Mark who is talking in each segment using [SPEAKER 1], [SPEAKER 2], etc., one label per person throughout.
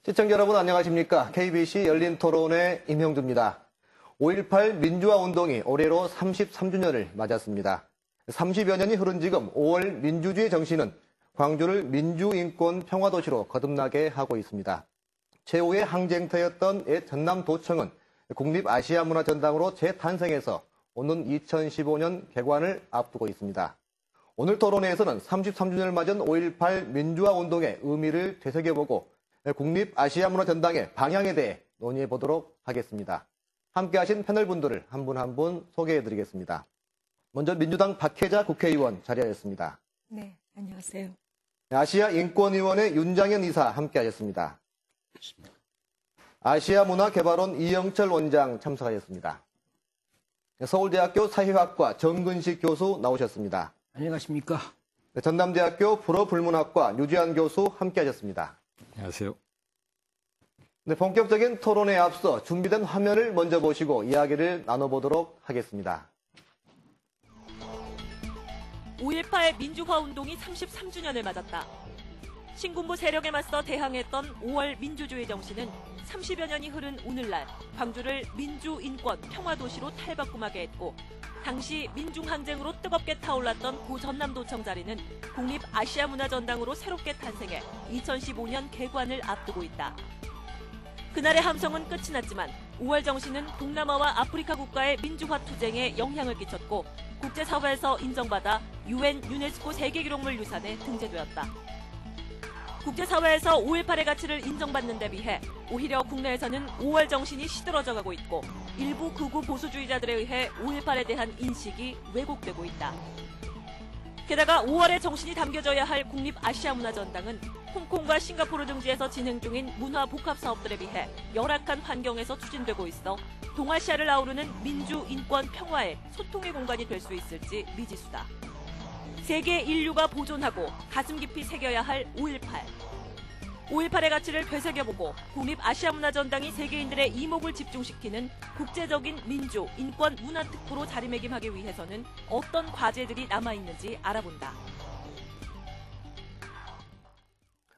[SPEAKER 1] 시청자 여러분 안녕하십니까? KBC 열린 토론의 임형주입니다. 5.18 민주화 운동이 올해로 33주년을 맞았습니다. 30여 년이 흐른 지금 5월 민주주의 정신은 광주를 민주인권 평화도시로 거듭나게 하고 있습니다. 최후의 항쟁터였던 옛 전남도청은 국립아시아문화전당으로 재탄생해서 오는 2015년 개관을 앞두고 있습니다. 오늘 토론회에서는 33주년을 맞은 5.18 민주화 운동의 의미를 되새겨보고 국립아시아문화전당의 방향에 대해 논의해 보도록 하겠습니다. 함께하신 패널분들을 한 분 한 분 소개해드리겠습니다. 먼저 민주당 박혜자 국회의원 자리하였습니다.
[SPEAKER 2] 네, 안녕하세요.
[SPEAKER 1] 아시아인권위원회 윤장현 이사 함께하셨습니다. 아시아문화개발원 이영철 원장 참석하셨습니다. 서울대학교 사회학과 정근식 교수 나오셨습니다.
[SPEAKER 3] 안녕하십니까.
[SPEAKER 1] 전남대학교 불어불문학과 류지한 교수 함께하셨습니다.
[SPEAKER 4] 안녕하세요.
[SPEAKER 1] 네, 본격적인 토론에 앞서 준비된 화면을 먼저 보시고 이야기를 나눠보도록 하겠습니다.
[SPEAKER 5] 5.18 민주화 운동이 33주년을 맞았다. 신군부 세력에 맞서 대항했던 5월 민주주의 정신은 30여 년이 흐른 오늘날 광주를 민주인권 평화도시로 탈바꿈하게 했고, 당시 민중항쟁으로 뜨겁게 타올랐던 고 전남도청 자리는 국립아시아문화전당으로 새롭게 탄생해 2015년 개관을 앞두고 있다. 그날의 함성은 끝이 났지만 5월 정신은 동남아와 아프리카 국가의 민주화 투쟁에 영향을 끼쳤고 국제사회에서 인정받아 UN 유네스코 세계기록물 유산에 등재되었다. 국제사회에서 5.18의 가치를 인정받는 데 비해 오히려 국내에서는 5월 정신이 시들어져 가고 있고 일부 극우 보수주의자들에 의해 5.18에 대한 인식이 왜곡되고 있다. 게다가 5월의 정신이 담겨져야 할 국립아시아문화전당은 홍콩과 싱가포르 등지에서 진행 중인 문화 복합 사업들에 비해 열악한 환경에서 추진되고 있어 동아시아를 아우르는 민주, 인권, 평화의 소통의 공간이 될 수 있을지 미지수다. 세계 인류가 보존하고 가슴 깊이 새겨야 할 5.18. 5.18의 가치를 되새겨보고 국립아시아문화전당이 세계인들의 이목을 집중시키는 국제적인 민주, 인권, 문화특구로 자리매김하기 위해서는 어떤 과제들이 남아있는지 알아본다.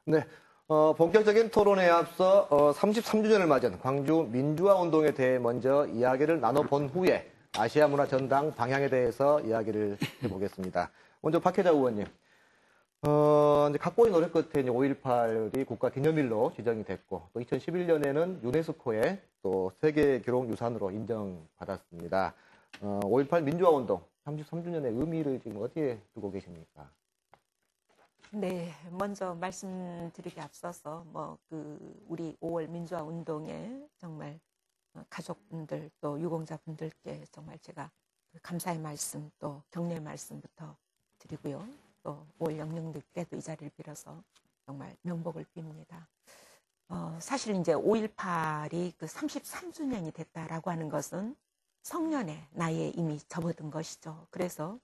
[SPEAKER 1] 네, 본격적인 토론에 앞서 33주년을 맞은 광주 민주화 운동에 대해 먼저 이야기를 나눠본 후에 아시아문화전당 방향에 대해서 이야기를 해보겠습니다. 먼저 박혜자 의원님, 이제 각고의 노력 끝에 5.18이 국가기념일로 지정이 됐고, 또 2011년에는 유네스코의 또 세계기록유산으로 인정받았습니다. 5.18 민주화 운동 33주년의 의미를 지금 어디에 두고 계십니까?
[SPEAKER 2] 네, 먼저 말씀드리기 앞서서 우리 5월 민주화 운동에 정말 가족분들 또 유공자분들께 정말 제가 감사의 말씀 또 격려의 말씀부터 드리고요. 또 5월 영령들께도 이 자리를 빌어서 정말 명복을 빕니다. 사실 이제 5.18이 그 33주년이 됐다라고 하는 것은 성년의 나이에 이미 접어든 것이죠. 그래서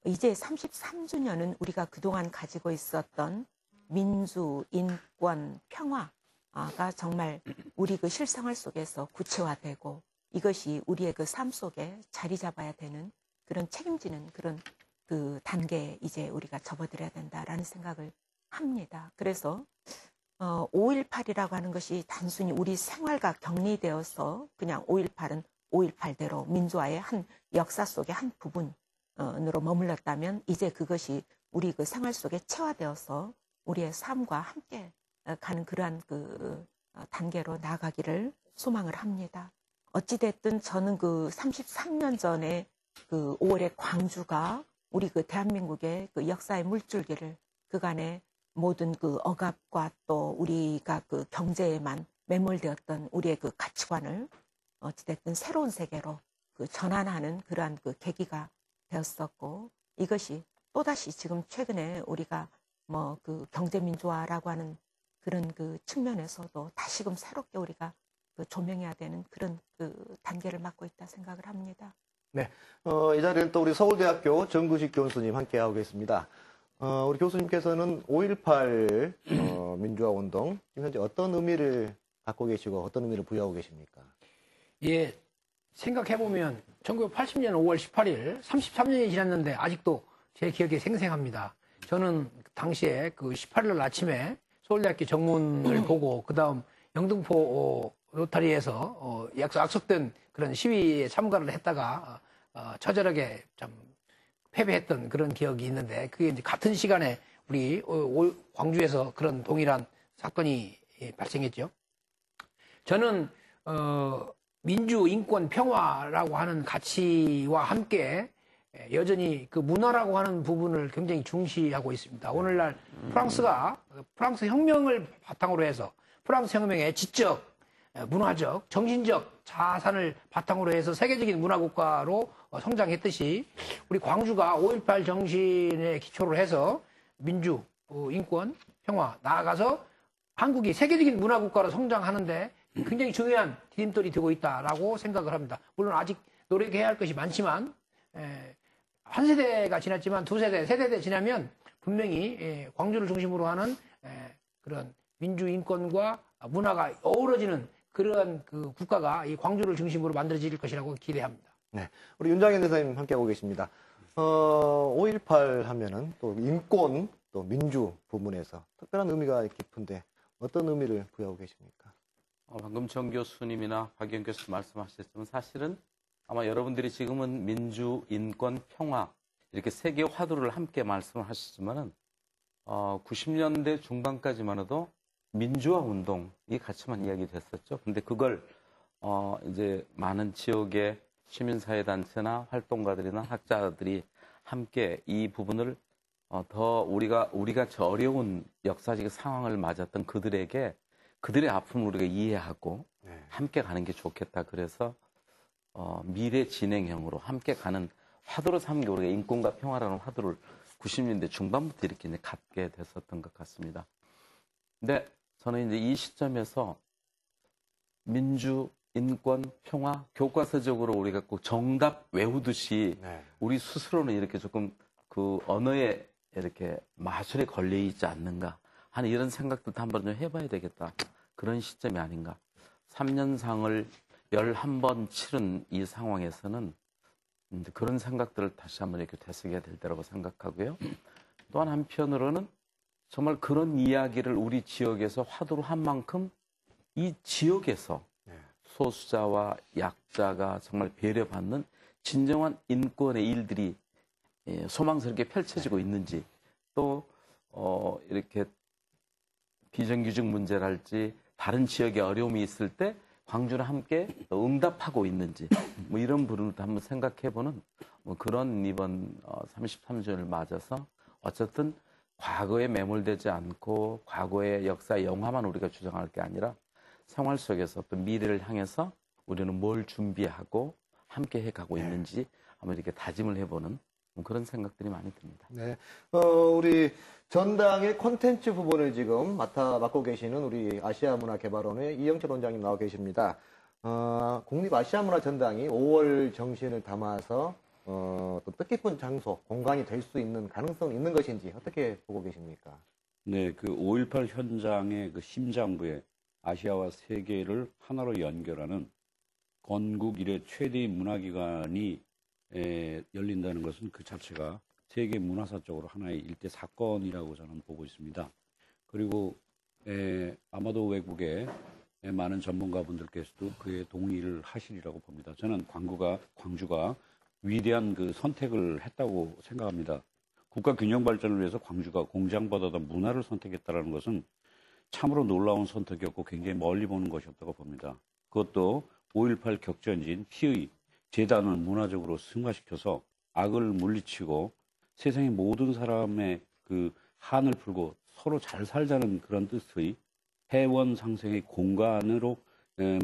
[SPEAKER 2] 이제 33주년은 우리가 그동안 가지고 있었던 민주, 인권, 평화가 정말 우리 그 실생활 속에서 구체화되고 이것이 우리의 그 삶 속에 자리 잡아야 되는 그런 책임지는 그런 그 단계에 이제 우리가 접어들어야 된다라는 생각을 합니다. 그래서 5.18이라고 하는 것이 단순히 우리 생활과 격리되어서 그냥 5.18은 5.18대로 민주화의 한 역사 속의 한 부분으로 머물렀다면 이제 그것이 우리 그 생활 속에 체화되어서 우리의 삶과 함께 가는 그러한 그 단계로 나아가기를 소망을 합니다. 어찌됐든 저는 그 33년 전에 그 5월의 광주가 우리 그 대한민국의 그 역사의 물줄기를 그간의 모든 그 억압과 또 우리가 그 경제에만 매몰되었던 우리의 그 가치관을 어찌됐든 새로운 세계로 그 전환하는 그러한 그 계기가 되었었고 이것이 또다시 지금 최근에 우리가 그 경제민주화라고 하는 그런 그 측면에서도 다시금 새롭게 우리가 그 조명해야 되는 그런 그 단계를 맞고 있다 생각을 합니다.
[SPEAKER 1] 네, 이 자리는 또 우리 서울대학교 정근식 교수님 함께하고 계십니다. 우리 교수님께서는 5.18 민주화 운동 지금 현재 어떤 의미를 갖고 계시고 어떤 의미를 부여하고 계십니까?
[SPEAKER 3] 예, 생각해보면 1980년 5월 18일 33년이 지났는데 아직도 제 기억에 생생합니다. 저는 당시에 그 18일 아침에 서울대학교 정문을 보고 그다음 영등포 로타리에서 약속된 그런 시위에 참가를 했다가 처절하게 참 패배했던 그런 기억이 있는데 그게 이제 같은 시간에 우리 광주에서 그런 동일한 사건이 발생했죠. 저는 민주, 인권, 평화라고 하는 가치와 함께 여전히 그 문화라고 하는 부분을 굉장히 중시하고 있습니다. 오늘날 프랑스가 프랑스 혁명을 바탕으로 해서 프랑스 혁명의 지적, 문화적, 정신적 자산을 바탕으로 해서 세계적인 문화국가로 성장했듯이 우리 광주가 5.18 정신에 기초를 해서 민주, 인권, 평화 나아가서 한국이 세계적인 문화국가로 성장하는데 굉장히 중요한 디딤돌이 되고 있다라고 생각을 합니다. 물론 아직 노력해야 할 것이 많지만 한 세대가 지났지만 두 세대, 세 세대 지나면 분명히 광주를 중심으로 하는 그런 민주, 인권과 문화가 어우러지는 그런 그 국가가 이 광주를 중심으로 만들어질 것이라고 기대합니다.
[SPEAKER 1] 네, 우리 윤장현 대사님 함께하고 계십니다. 5.18 하면은 또 인권, 또 민주 부분에서 특별한 의미가 깊은데 어떤 의미를 부여하고 계십니까?
[SPEAKER 4] 방금 정 교수님이나 박영 교수 말씀하셨지만 사실은 아마 여러분들이 지금은 민주, 인권, 평화 이렇게 세 개의 화두를 함께 말씀을 하셨지만은 90년대 중반까지만 해도 민주화 운동 이 가치만 이야기됐었죠. 근데 그걸 이제 많은 지역의 시민사회단체나 활동가들이나 학자들이 함께 이 부분을 더 우리가 저 어려운 역사적 상황을 맞았던 그들에게 그들의 아픔을 우리가 이해하고 함께 가는 게 좋겠다. 그래서 미래 진행형으로 함께 가는 화두로 삼게 우리가 인권과 평화라는 화두를 90년대 중반부터 이렇게 이제 갖게 됐었던 것 같습니다. 근데 저는 이제 이 시점에서 민주, 인권, 평화, 교과서적으로 우리가 꼭 정답 외우듯이 우리 스스로는 이렇게 조금 그 언어에 이렇게 마술에 걸려 있지 않는가 하는 이런 생각들도 한번 좀 해봐야 되겠다. 그런 시점이 아닌가. 3년상을 11번 치른 이 상황에서는 그런 생각들을 다시 한번 이렇게 되새겨야 될 때라고 생각하고요. 또한 한편으로는 정말 그런 이야기를 우리 지역에서 화두로 한 만큼 이 지역에서 소수자와 약자가 정말 배려받는 진정한 인권의 일들이 소망스럽게 펼쳐지고 있는지 또 이렇게 비정규직 문제랄지 다른 지역에 어려움이 있을 때 광주는 함께 응답하고 있는지 뭐 이런 부분도 한번 생각해보는 뭐 그런 이번 33주년을 맞아서 어쨌든 과거에 매몰되지 않고 과거의 역사의 영화만 우리가 주장할 게 아니라 생활 속에서 또 미래를 향해서 우리는 뭘 준비하고 함께 해가고 있는지 한번 이렇게 다짐을 해보는 그런 생각들이 많이 듭니다.
[SPEAKER 1] 네, 우리 전당의 콘텐츠 부분을 지금 맡고 계시는 우리 아시아문화개발원의 이영철 원장님 나와 계십니다. 국립아시아문화전당이 5월 정신을 담아서 또 뜻깊은 장소, 공간이 될 수 있는 가능성 있는 것인지 어떻게 보고 계십니까?
[SPEAKER 6] 네, 그 5.18 현장의 그 심장부에 아시아와 세계를 하나로 연결하는 건국 이래 최대의 문화기관이 열린다는 것은 그 자체가 세계 문화사적으로 하나의 일대 사건이라고 저는 보고 있습니다. 그리고 아마도 외국의 많은 전문가분들께서도 그에 동의를 하시리라고 봅니다. 저는 광주가 위대한 그 선택을 했다고 생각합니다. 국가 균형 발전을 위해서 광주가 공장보다도 문화를 선택했다는 것은 참으로 놀라운 선택이었고 굉장히 멀리 보는 것이었다고 봅니다. 그것도 5.18 격전지인 피의 재단을 문화적으로 승화시켜서 악을 물리치고 세상의 모든 사람의 그 한을 풀고 서로 잘 살자는 그런 뜻의 해원 상생의 공간으로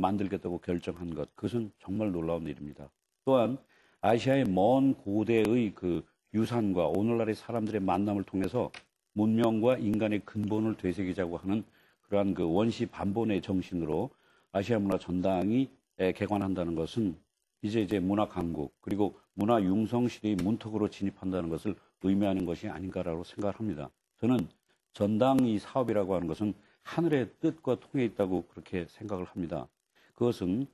[SPEAKER 6] 만들겠다고 결정한 것, 그것은 정말 놀라운 일입니다. 또한 아시아의 먼 고대의 그 유산과 오늘날의 사람들의 만남을 통해서 문명과 인간의 근본을 되새기자고 하는 그러한 그 원시 반본의 정신으로 아시아 문화 전당이 개관한다는 것은 이제 문화 강국 그리고 문화 융성 시대의 문턱으로 진입한다는 것을 의미하는 것이 아닌가라고 생각을 합니다. 저는 전당 이 사업이라고 하는 것은 하늘의 뜻과 통해 있다고 그렇게 생각을 합니다. 그것은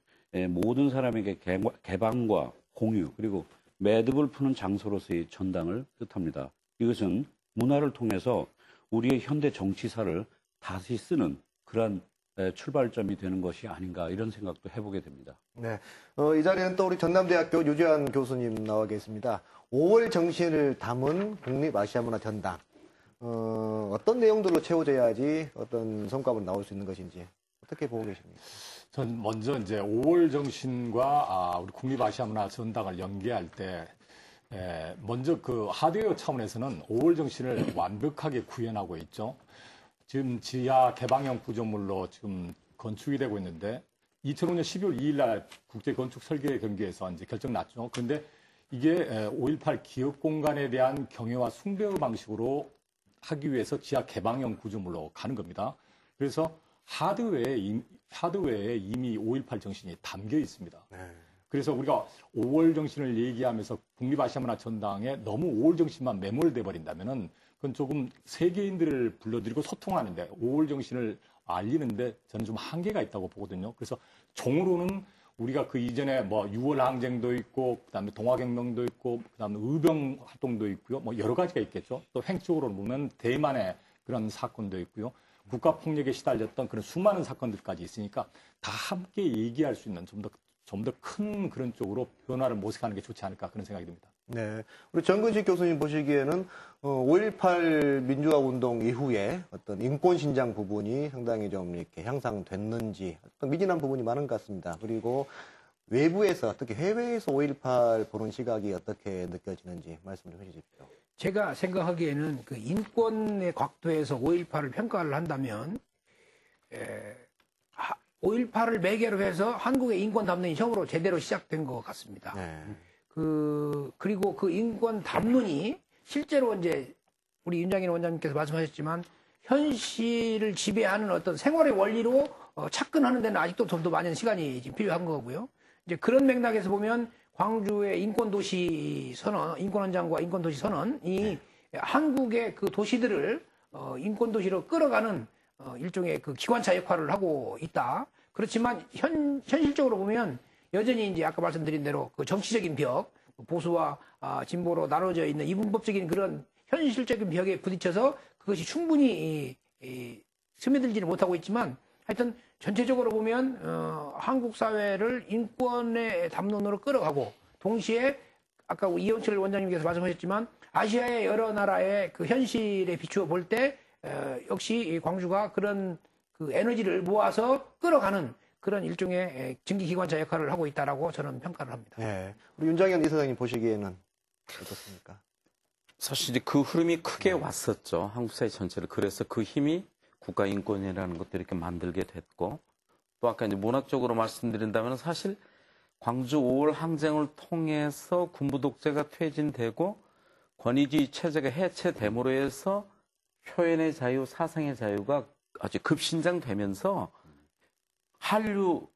[SPEAKER 6] 모든 사람에게 개방과 공유 그리고 매듭을 푸는 장소로서의 전당을 뜻합니다. 이것은 문화를 통해서 우리의 현대 정치사를 다시 쓰는 그러한 출발점이 되는 것이 아닌가 이런 생각도 해보게 됩니다.
[SPEAKER 1] 네. 이 자리에는 또 우리 전남대학교 유재환 교수님 나와 계십니다. 5월 정신을 담은 국립아시아문화전당. 어떤 내용들로 채워져야지 어떤 성과가 나올 수 있는 것인지 어떻게 보고 계십니까?
[SPEAKER 7] 전 먼저 이제 5월 정신과 우리 국립아시아문화전당을 연계할 때 먼저 그 하드웨어 차원에서는 5월 정신을 완벽하게 구현하고 있죠. 지금 지하 개방형 구조물로 지금 건축이 되고 있는데 2005년 12월 2일 날 국제건축설계 경기에서 이제 결정 났죠. 그런데 이게 5.18 기업 공간에 대한 경외와 숭배 방식으로 하기 위해서 지하 개방형 구조물로 가는 겁니다. 그래서 하드웨어에 이미 5.18 정신이 담겨 있습니다. 그래서 우리가 5월 정신을 얘기하면서 국립아시아문화전당에 너무 5월 정신만 매몰돼 버린다면은 그건 조금 세계인들을 불러들이고 소통하는데 5월 정신을 알리는데 저는 좀 한계가 있다고 보거든요. 그래서 종으로는 우리가 그 이전에 뭐 6월 항쟁도 있고 그다음에 동학혁명도 있고 그다음에 의병 활동도 있고요. 뭐 여러 가지가 있겠죠. 또 횡적으로 보면 대만의 그런 사건도 있고요. 국가 폭력에 시달렸던 그런 수많은 사건들까지 있으니까 다 함께 얘기할 수 있는 좀 더 큰 그런 쪽으로 변화를 모색하는 게 좋지 않을까 그런 생각이 듭니다.
[SPEAKER 1] 네. 우리 정근식 교수님 보시기에는 5.18 민주화 운동 이후에 어떤 인권 신장 부분이 상당히 좀 이렇게 향상됐는지 어떤 미진한 부분이 많은 것 같습니다. 그리고 외부에서 특히 해외에서 5.18 보는 시각이 어떻게 느껴지는지 말씀 좀 해주십시오.
[SPEAKER 3] 제가 생각하기에는 그 인권의 각도에서 5.18을 평가를 한다면 5.18을 매개로 해서 한국의 인권 담론이 처음으로 제대로 시작된 것 같습니다.
[SPEAKER 1] 네.
[SPEAKER 3] 그리고 그 인권 담론이 실제로 이제 우리 윤장인 원장님께서 말씀하셨지만 현실을 지배하는 어떤 생활의 원리로 착근하는 데는 아직도 좀 더 많은 시간이 지금 필요한 거고요. 이제 그런 맥락에서 보면 광주의 인권도시 선언, 인권헌장과 인권도시 선언이 한국의 그 도시들을 인권도시로 끌어가는 일종의 그 기관차 역할을 하고 있다. 그렇지만 현실적으로 보면 여전히 이제 아까 말씀드린 대로 그 정치적인 벽, 보수와 진보로 나눠져 있는 이분법적인 그런 현실적인 벽에 부딪혀서 그것이 충분히 스며들지는 못하고 있지만 하여튼 전체적으로 보면 한국 사회를 인권의 담론으로 끌어가고 동시에 아까 이영철 원장님께서 말씀하셨지만 아시아의 여러 나라의 그 현실에 비추어 볼 때 역시 광주가 그런 그 에너지를 모아서 끌어가는 그런 일종의 증기기관차 역할을 하고 있다라고 저는 평가를 합니다.
[SPEAKER 1] 네. 우리 윤장현 이사장님 보시기에는 어떻습니까?
[SPEAKER 4] 사실 이제 그 흐름이 크게 왔었죠. 한국 사회 전체를. 그래서 그 힘이 국가인권이라는 것도 이렇게 만들게 됐고, 또 아까 이제 문학적으로 말씀드린다면 사실 광주 5월 항쟁을 통해서 군부 독재가 퇴진되고 권위주의 체제가 해체됨으로 해서 표현의 자유, 사상의 자유가 아주 급신장되면서 한류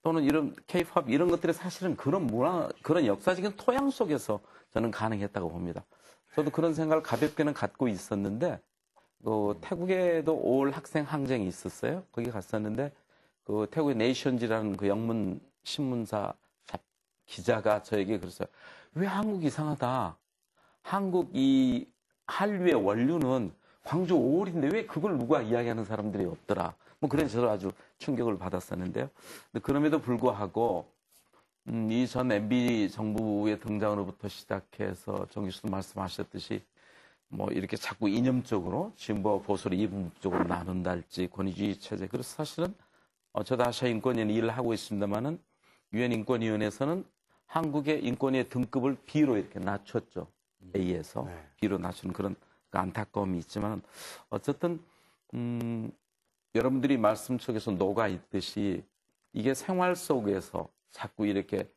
[SPEAKER 4] 또는 이런 K-팝 이런 것들이 사실은 그런 문화, 그런 역사적인 토양 속에서 저는 가능했다고 봅니다. 저도 그런 생각을 가볍게는 갖고 있었는데, 태국에도 5월 학생 항쟁이 있었어요. 거기 갔었는데, 그 태국의 네이션지라는 그 영문 신문사 기자가 저에게 그랬어요. 왜 한국 이상하다. 한국 이 한류의 원류는 광주 5월인데 왜 그걸 누가 이야기하는 사람들이 없더라. 뭐 그래서 저도 아주 충격을 받았었는데요. 근데 그럼에도 불구하고 이 전 MB 정부의 등장으로부터 시작해서 정 교수도 말씀하셨듯이 뭐 이렇게 자꾸 이념적으로 진보와 보수를 이분법적으로 나눈다 할지 권위주의 체제. 그래서 사실은 저도 아시아 인권위원회 일을 하고 있습니다만은 유엔 인권위원회에서는 한국의 인권위의 등급을 B로 이렇게 낮췄죠. A에서 B로 낮추는 그런 안타까움이 있지만 어쨌든 여러분들이 말씀 속에서 녹아 있듯이 이게 생활 속에서 자꾸 이렇게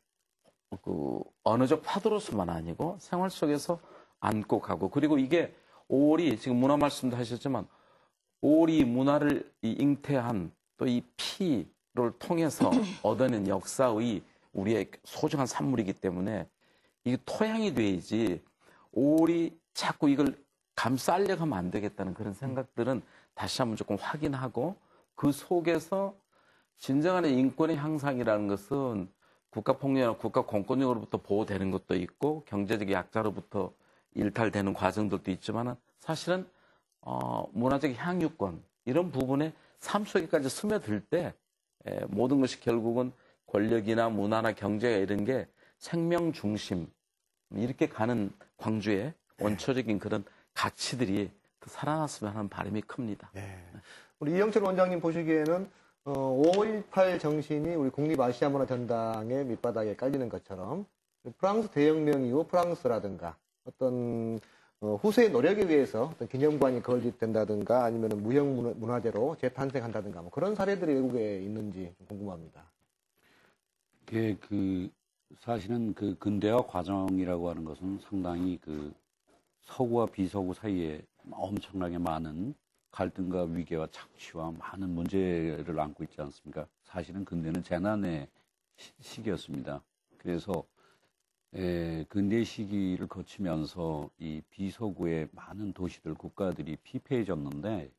[SPEAKER 4] 그 언어적 파도로서만 아니고 생활 속에서 안고 가고, 그리고 이게 5월이 지금 문화 말씀도 하셨지만 5월이 문화를 잉태한 또 이 피를 통해서 얻어낸 역사의 우리의 소중한 산물이기 때문에 이게 토양이 돼야지 5월이 자꾸 이걸 감싸려고 하면 안 되겠다는 그런 생각들은 다시 한번 조금 확인하고, 그 속에서 진정한 인권의 향상이라는 것은 국가폭력이나 국가공권력으로부터 보호되는 것도 있고 경제적 약자로부터 일탈되는 과정들도 있지만 사실은 문화적 향유권 이런 부분에 삶 속에까지 스며들 때 모든 것이 결국은 권력이나 문화나 경제가 이런 게 생명 중심 이렇게 가는 광주의 원초적인 그런 가치들이 더 살아났으면 하는 바람이 큽니다.
[SPEAKER 1] 우리 이영철 원장님 보시기에는 5.18 정신이 우리 국립아시아문화전당의 밑바닥에 깔리는 것처럼 프랑스 대혁명 이후 프랑스라든가 어떤 후세의 노력에 의해서 어떤 기념관이 건립된다든가 아니면 무형문화재로 재탄생한다든가 뭐 그런 사례들이 외국에 있는지 궁금합니다.
[SPEAKER 6] 예, 사실은 근대화 과정이라고 하는 것은 상당히 서구와 비서구 사이에 엄청나게 많은 갈등과 위계와 착취와 많은 문제를 안고 있지 않습니까? 사실은 근대는 재난의 시기였습니다. 그래서 근대 시기를 거치면서 이 비서구의 많은 도시들, 국가들이 피폐해졌는데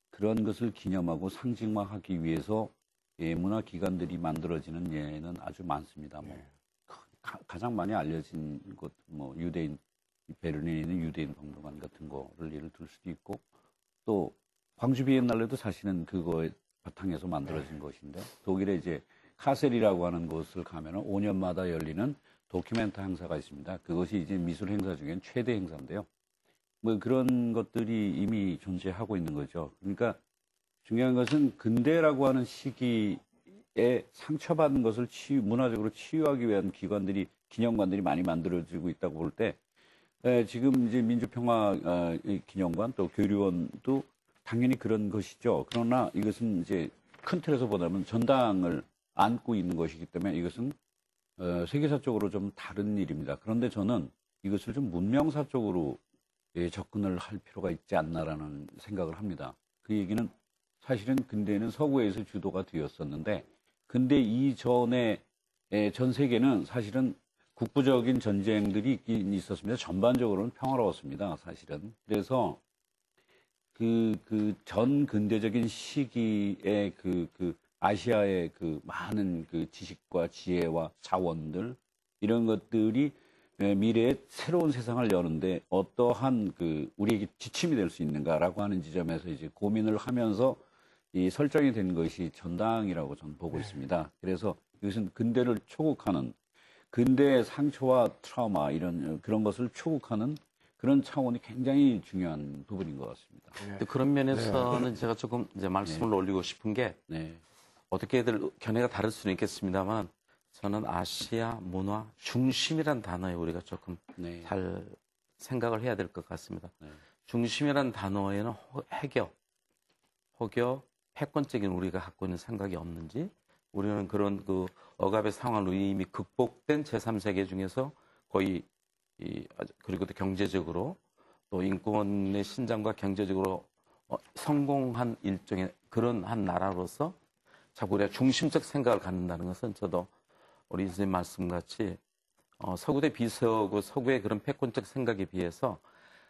[SPEAKER 6] 그런 것을 기념하고 상징화하기 위해서 문화기관들이 만들어지는 예는 아주 많습니다. 가장 많이 알려진 곳, 유대인, 베를린에 있는 유대인 박물관 같은 거를 예를 들 수도 있고 또 광주 비엔날레도 사실은 그거에 바탕에서 만들어진 것인데 독일에 이제 카셀이라고 하는 곳을 가면은 5년마다 열리는 도큐멘트 행사가 있습니다. 그것이 이제 미술 행사 중엔 최대 행사인데요. 그런 것들이 이미 존재하고 있는 거죠. 그러니까 중요한 것은 근대라고 하는 시기에 상처받은 것을 문화적으로 치유하기 위한 기념관들이 많이 만들어지고 있다고 볼 때, 지금 이제 민주평화 기념관 또 교류원도 당연히 그런 것이죠. 그러나 이것은 이제 큰 틀에서 보자면 전당을 안고 있는 것이기 때문에 이것은 세계사적으로 좀 다른 일입니다. 그런데 저는 이것을 좀 문명사적으로 접근을 할 필요가 있지 않나라는 생각을 합니다. 그 얘기는 사실은 근대는 서구에서 주도가 되었었는데 근대 이전에 전 세계는 사실은 국부적인 전쟁들이 있긴 있었습니다. 전반적으로는 평화로웠습니다. 사실은. 그래서 전 근대적인 시기에 아시아의 많은 지식과 지혜와 자원들 이런 것들이 미래의 새로운 세상을 여는데 어떠한 우리에게 지침이 될 수 있는가라고 하는 지점에서 이제 고민을 하면서 이 설정이 된 것이 전당이라고 저는 보고 있습니다. 그래서 이것은 근대를 초국하는 근대의 상처와 트라우마 그런 것을 초국하는 그런 차원이 굉장히 중요한 부분인 것 같습니다.
[SPEAKER 4] 그런 면에서는 제가 조금 이제 말씀을 올리고 싶은 게 어떻게들 견해가 다를 수는 있겠습니다만 저는 아시아 문화 중심이란 단어에 우리가 조금 잘 생각을 해야 될 것 같습니다. 중심이란 단어에는 혹여 패권적인 우리가 갖고 있는 생각이 없는지 우리는 그런 억압의 상황으로 이미 극복된 제3세계 중에서 거의 그리고 또 경제적으로 또 인권의 신장과 경제적으로 성공한 일종의 그런 한 나라로서 자꾸 우리가 중심적 생각을 갖는다는 것은 저도 우리 선생님 말씀같이 서구 대 비서구, 서구의 그런 패권적 생각에 비해서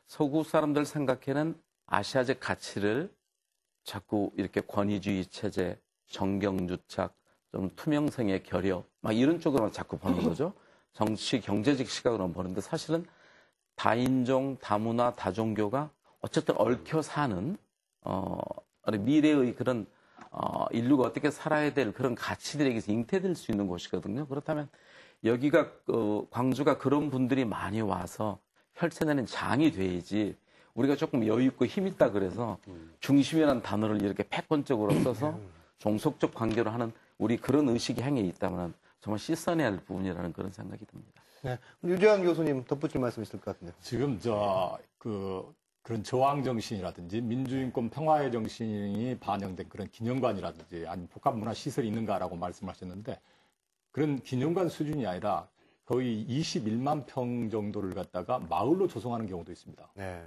[SPEAKER 4] 서구 사람들 생각에는 아시아적 가치를 자꾸 이렇게 권위주의 체제, 정경유착, 좀 투명성의 결여, 막 이런 쪽으로만 자꾸 보는 거죠. 정치, 경제적 시각으로만 보는데 사실은 다인종, 다문화, 다종교가 어쨌든 얽혀 사는 미래의 그런 인류가 어떻게 살아야 될 그런 가치들에게서 잉태될 수 있는 곳이거든요. 그렇다면 여기가 광주가 그런 분들이 많이 와서 펼쳐내는 장이 돼야지 우리가 조금 여유 있고 힘 있다 그래서 중심이라는 단어를 이렇게 패권적으로 써서 종속적 관계로 하는 우리 그런 의식이 행해 있다면 정말 씻어내야 할 부분이라는 그런 생각이 듭니다.
[SPEAKER 1] 네. 유재환 교수님 덧붙일 말씀 있을 것 같은데요.
[SPEAKER 7] 지금 그런 저항 정신이라든지 민주인권 평화의 정신이 반영된 그런 기념관이라든지 아니면 복합문화 시설이 있는가라고 말씀하셨는데 그런 기념관 수준이 아니라 거의 21만 평 정도를 갖다가 마을로 조성하는 경우도 있습니다.
[SPEAKER 1] 네.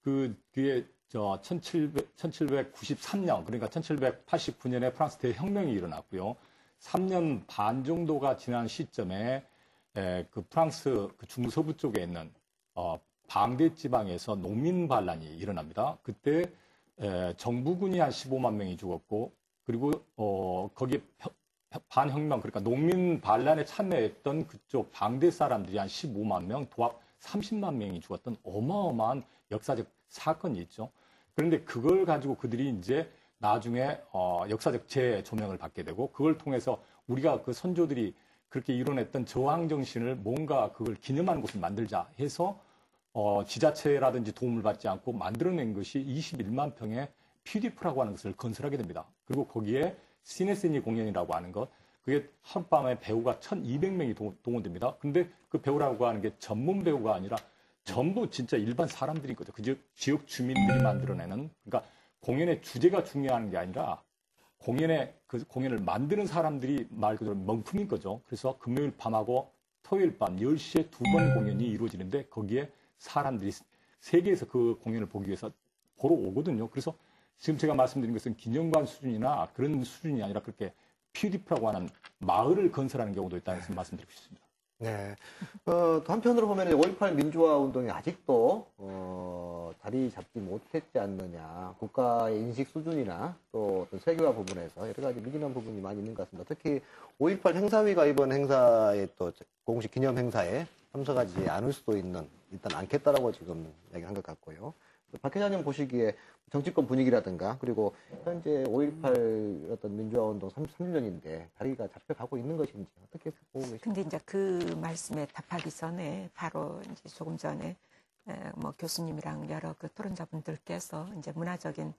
[SPEAKER 7] 그게 1793년 그러니까 1789년에 프랑스 대혁명이 일어났고요. 3년 반 정도가 지난 시점에 프랑스 중서부 쪽에 있는 방대 지방에서 농민 반란이 일어납니다. 그때 정부군이 한 15만 명이 죽었고 그리고 거기 반혁명 그러니까 농민 반란에 참여했던 그쪽 방대 사람들이 한 15만 명, 도합 30만 명이 죽었던 어마어마한 역사적 사건이 있죠. 그런데 그걸 가지고 그들이 이제 나중에 역사적 재조명을 받게 되고 그걸 통해서 우리가 그 선조들이 그렇게 이뤄냈던 저항 정신을 뭔가 그걸 기념하는 곳을 만들자 해서 지자체라든지 도움을 받지 않고 만들어낸 것이 21만 평의 퓨디프라고 하는 것을 건설하게 됩니다. 그리고 거기에 시네시니 공연이라고 하는 것, 그게 하룻밤에 배우가 1,200명이 동원됩니다. 근데 그 배우라고 하는 게 전문 배우가 아니라 전부 진짜 일반 사람들인 거죠. 그 지역 주민들이 만들어내는, 그러니까 공연의 주제가 중요한 게 아니라 그 공연을 만드는 사람들이 말 그대로 명품인 거죠. 그래서 금요일 밤하고 토요일 밤 10시에 2번 공연이 이루어지는데 거기에 사람들이 세계에서 그 공연을 보기 위해서 보러 오거든요. 그래서 지금 제가 말씀드린 것은 기념관 수준이나 그런 수준이 아니라 그렇게 퓨디프라고 하는 마을을 건설하는 경우도 있다는 말씀드리고 싶습니다.
[SPEAKER 1] 네. 또 한편으로 보면 5.18 민주화 운동이 아직도 자리 잡지 못했지 않느냐. 국가의 인식 수준이나 또 어떤 세계화 부분에서 여러 가지 미진한 부분이 많이 있는 것 같습니다. 특히 5.18 행사위가 이번 행사에 또 공식 기념 행사에 참석하지 않을 수도 있는, 일단 않겠다라고 지금 이야기한 것 같고요. 박 회장님 보시기에 정치권 분위기라든가 그리고 현재 5.18 어떤 민주화 운동 33주년인데 자리가 잡혀가고 있는 것인지 어떻게 보고 계십니까?
[SPEAKER 2] 근데 이제 그 말씀에 답하기 전에 바로 이제 조금 전에 뭐 교수님이랑 여러 그 토론자분들께서 이제 문화적인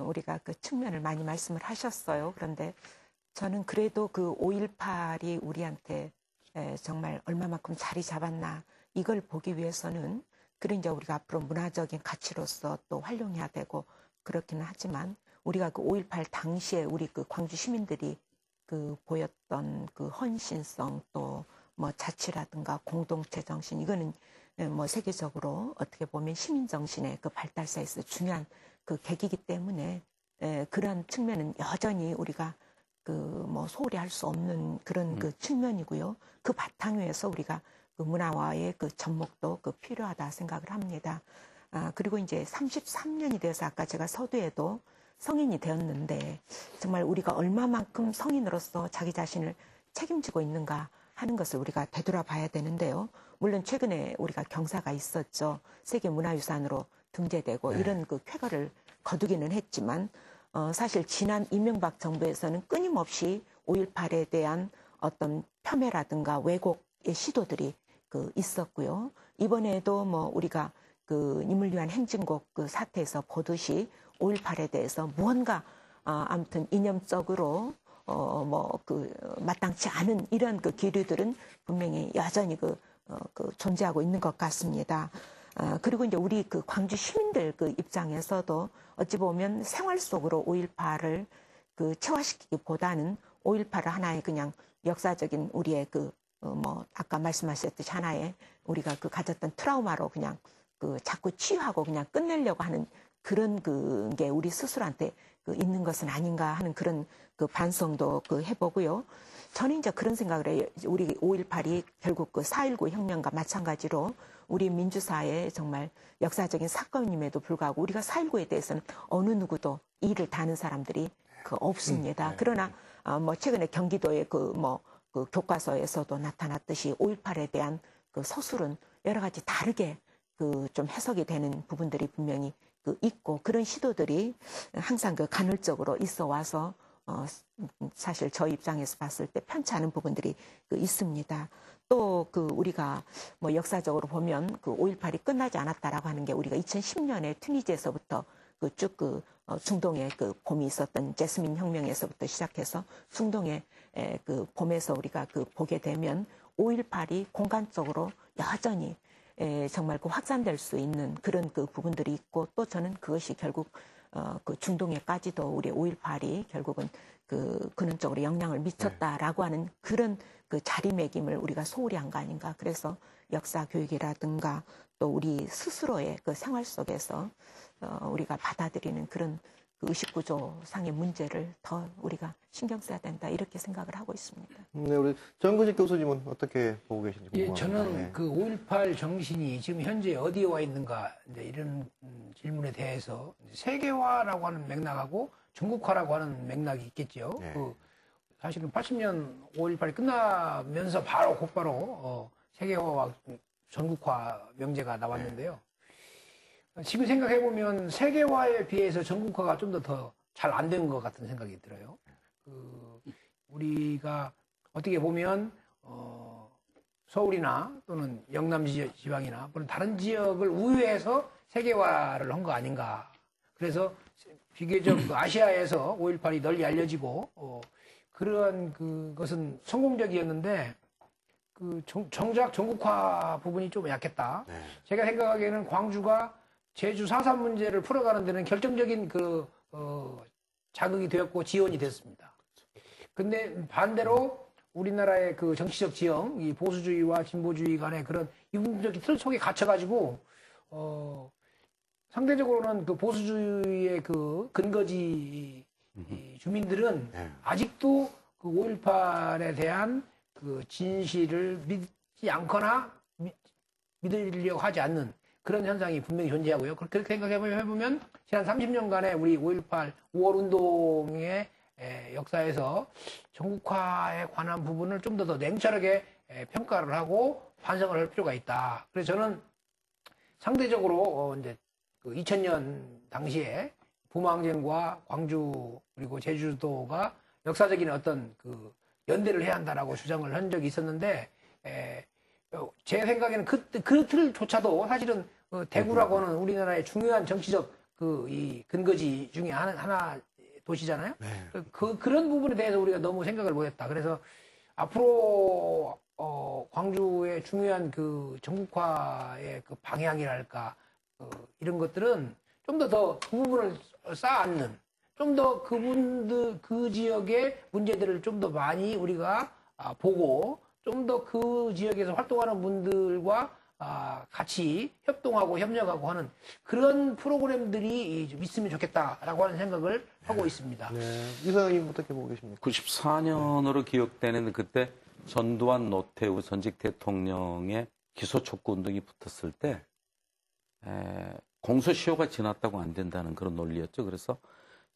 [SPEAKER 2] 우리가 그 측면을 많이 말씀을 하셨어요. 그런데 저는 그래도 그 5.18이 우리한테 정말 얼마만큼 자리 잡았나 이걸 보기 위해서는 그런 이제 우리가 앞으로 문화적인 가치로서 또 활용해야 되고 그렇기는 하지만 우리가 그 5.18 당시에 우리 그 광주 시민들이 그 보였던 그 헌신성 또 뭐 자치라든가 공동체 정신 이거는 뭐 세계적으로 어떻게 보면 시민 정신의 그 발달사에서 중요한 그 계기이기 때문에 그런 측면은 여전히 우리가 그 뭐 소홀히 할 수 없는 그런 그 측면이고요. 그 바탕 위에서 우리가 그 문화와의 그 접목도 그 필요하다 생각을 합니다. 그리고 이제 33년이 돼서 아까 제가 서두에도 성인이 되었는데 정말 우리가 얼마만큼 성인으로서 자기 자신을 책임지고 있는가 하는 것을 우리가 되돌아봐야 되는데요. 물론 최근에 우리가 경사가 있었죠. 세계문화유산으로 등재되고 이런 그 쾌거를 거두기는 했지만 사실 지난 이명박 정부에서는 끊임없이 5.18에 대한 어떤 폄훼라든가 왜곡의 시도들이 그 있었고요. 이번에도 뭐 우리가 그 인물 위한 행진곡 그 사태에서 보듯이 5.18에 대해서 무언가 아무튼 이념적으로 뭐 그 마땅치 않은 이런 그 기류들은 분명히 여전히 그 존재하고 있는 것 같습니다. 그리고 이제 우리 그 광주 시민들 그 입장에서도 어찌 보면 생활 속으로 5.18을 그 체화시키기보다는 5.18을 하나의 그냥 역사적인 우리의 그 뭐 아까 말씀하셨듯이 하나의 우리가 그 가졌던 트라우마로 그냥 그 자꾸 치유하고 그냥 끝내려고 하는 그런 그게 우리 스스로한테 그 있는 것은 아닌가 하는 그런 그 반성도 그 해보고요. 저는 이제 그런 생각을 해요. 우리 5.18이 결국 그 4.19 혁명과 마찬가지로 우리 민주사회의 정말 역사적인 사건임에도 불구하고 우리가 4.19에 대해서는 어느 누구도 이를 다는 사람들이 그 없습니다. 그러나 뭐 최근에 경기도의 그 교과서에서도 나타났듯이 5.18에 대한 그 서술은 여러 가지 다르게 그 좀 해석이 되는 부분들이 분명히 그 있고 그런 시도들이 항상 그 간헐적으로 있어 와서 사실 저 입장에서 봤을 때 편치 않은 부분들이 그 있습니다. 또 그 우리가 뭐 역사적으로 보면 그 5.18이 끝나지 않았다라고 하는 게 우리가 2010년에 튀니지에서부터 그 쭉 그 중동에 그 봄이 있었던 제스민 혁명에서부터 시작해서 중동의 그 봄에서 우리가 그 보게 되면 5.18이 공간적으로 여전히 정말 그 확산될 수 있는 그런 그 부분들이 있고 또 저는 그것이 결국 그 중동에까지도 우리 5.18이 결국은 그 근원적으로 영향을 미쳤다라고 하는 그런 그 자리매김을 우리가 소홀히 한 거 아닌가. 그래서 역사 교육이라든가 또 우리 스스로의 그 생활 속에서 우리가 받아들이는 그런 그 의식구조상의 문제를 더 우리가 신경 써야 된다 이렇게 생각을 하고 있습니다.
[SPEAKER 1] 네, 우리 정근식 교수님은 어떻게 보고 계신지 궁금합니다.
[SPEAKER 3] 저는 그 5.18 정신이 지금 현재 어디에 와 있는가 이제 이런 질문에 대해서 세계화라고 하는 맥락하고 전국화라고 하는 맥락이 있겠죠. 그 사실은 80년 5.18이 끝나면서 바로 곧바로 세계화와 전국화 명제가 나왔는데요. 지금 생각해보면 세계화에 비해서 전국화가 좀 더 잘 안 된 것 같은 생각이 들어요. 우리가 어떻게 보면 서울이나 또는 영남 지방이나 또는 다른 지역을 우회해서 세계화를 한 거 아닌가. 그래서 비교적 아시아에서 5.18이 널리 알려지고 그러한 그것은 성공적이었는데 정작 전국화 부분이 좀 약했다. 제가 생각하기에는 광주가 제주 4.3 문제를 풀어가는 데는 결정적인 자극이 되었고 지원이 됐습니다. 근데 반대로 우리나라의 그 정치적 지형, 이 보수주의와 진보주의 간의 그런 이분적 틀 속에 갇혀가지고 상대적으로는 그 보수주의의 그 근거지 주민들은 아직도 그 5.18에 대한 그 진실을 믿지 않거나 믿으려고 하지 않는 그런 현상이 분명히 존재하고요. 그렇게 생각해보면 지난 30년간의 우리 5.18 5월 운동의 역사에서 전국화에 관한 부분을 좀 더 냉철하게 평가를 하고 반성을 할 필요가 있다. 그래서 저는 상대적으로 이제 그 2000년 당시에 부마항쟁과 광주 그리고 제주도가 역사적인 어떤 그 연대를 해야 한다라고 주장을 한 적이 있었는데 제 생각에는 그 틀조차도 사실은 대구라고 하는 우리나라의 중요한 정치적 이 근거지 중에 하나 도시잖아요. 그런 부분에 대해서 우리가 너무 생각을 못했다. 그래서 앞으로 광주의 중요한 그 전국화의 그 방향이랄까 이런 것들은 좀 더 그 부분을 쌓아앉는 좀 더 그 지역의 문제들을 좀 더 많이 우리가 보고 좀 더 그 지역에서 활동하는 분들과 같이 협동하고 협력하고 하는 그런 프로그램들이 좀 있으면 좋겠다라고 하는 생각을 하고 있습니다.
[SPEAKER 1] 네. 이사장님 어떻게 보고 계십니까?
[SPEAKER 4] 94년으로 기억되는 그때 전두환, 노태우 전직 대통령의 기소 촉구 운동이 붙었을 때 공소시효가 지났다고 안 된다는 그런 논리였죠. 그래서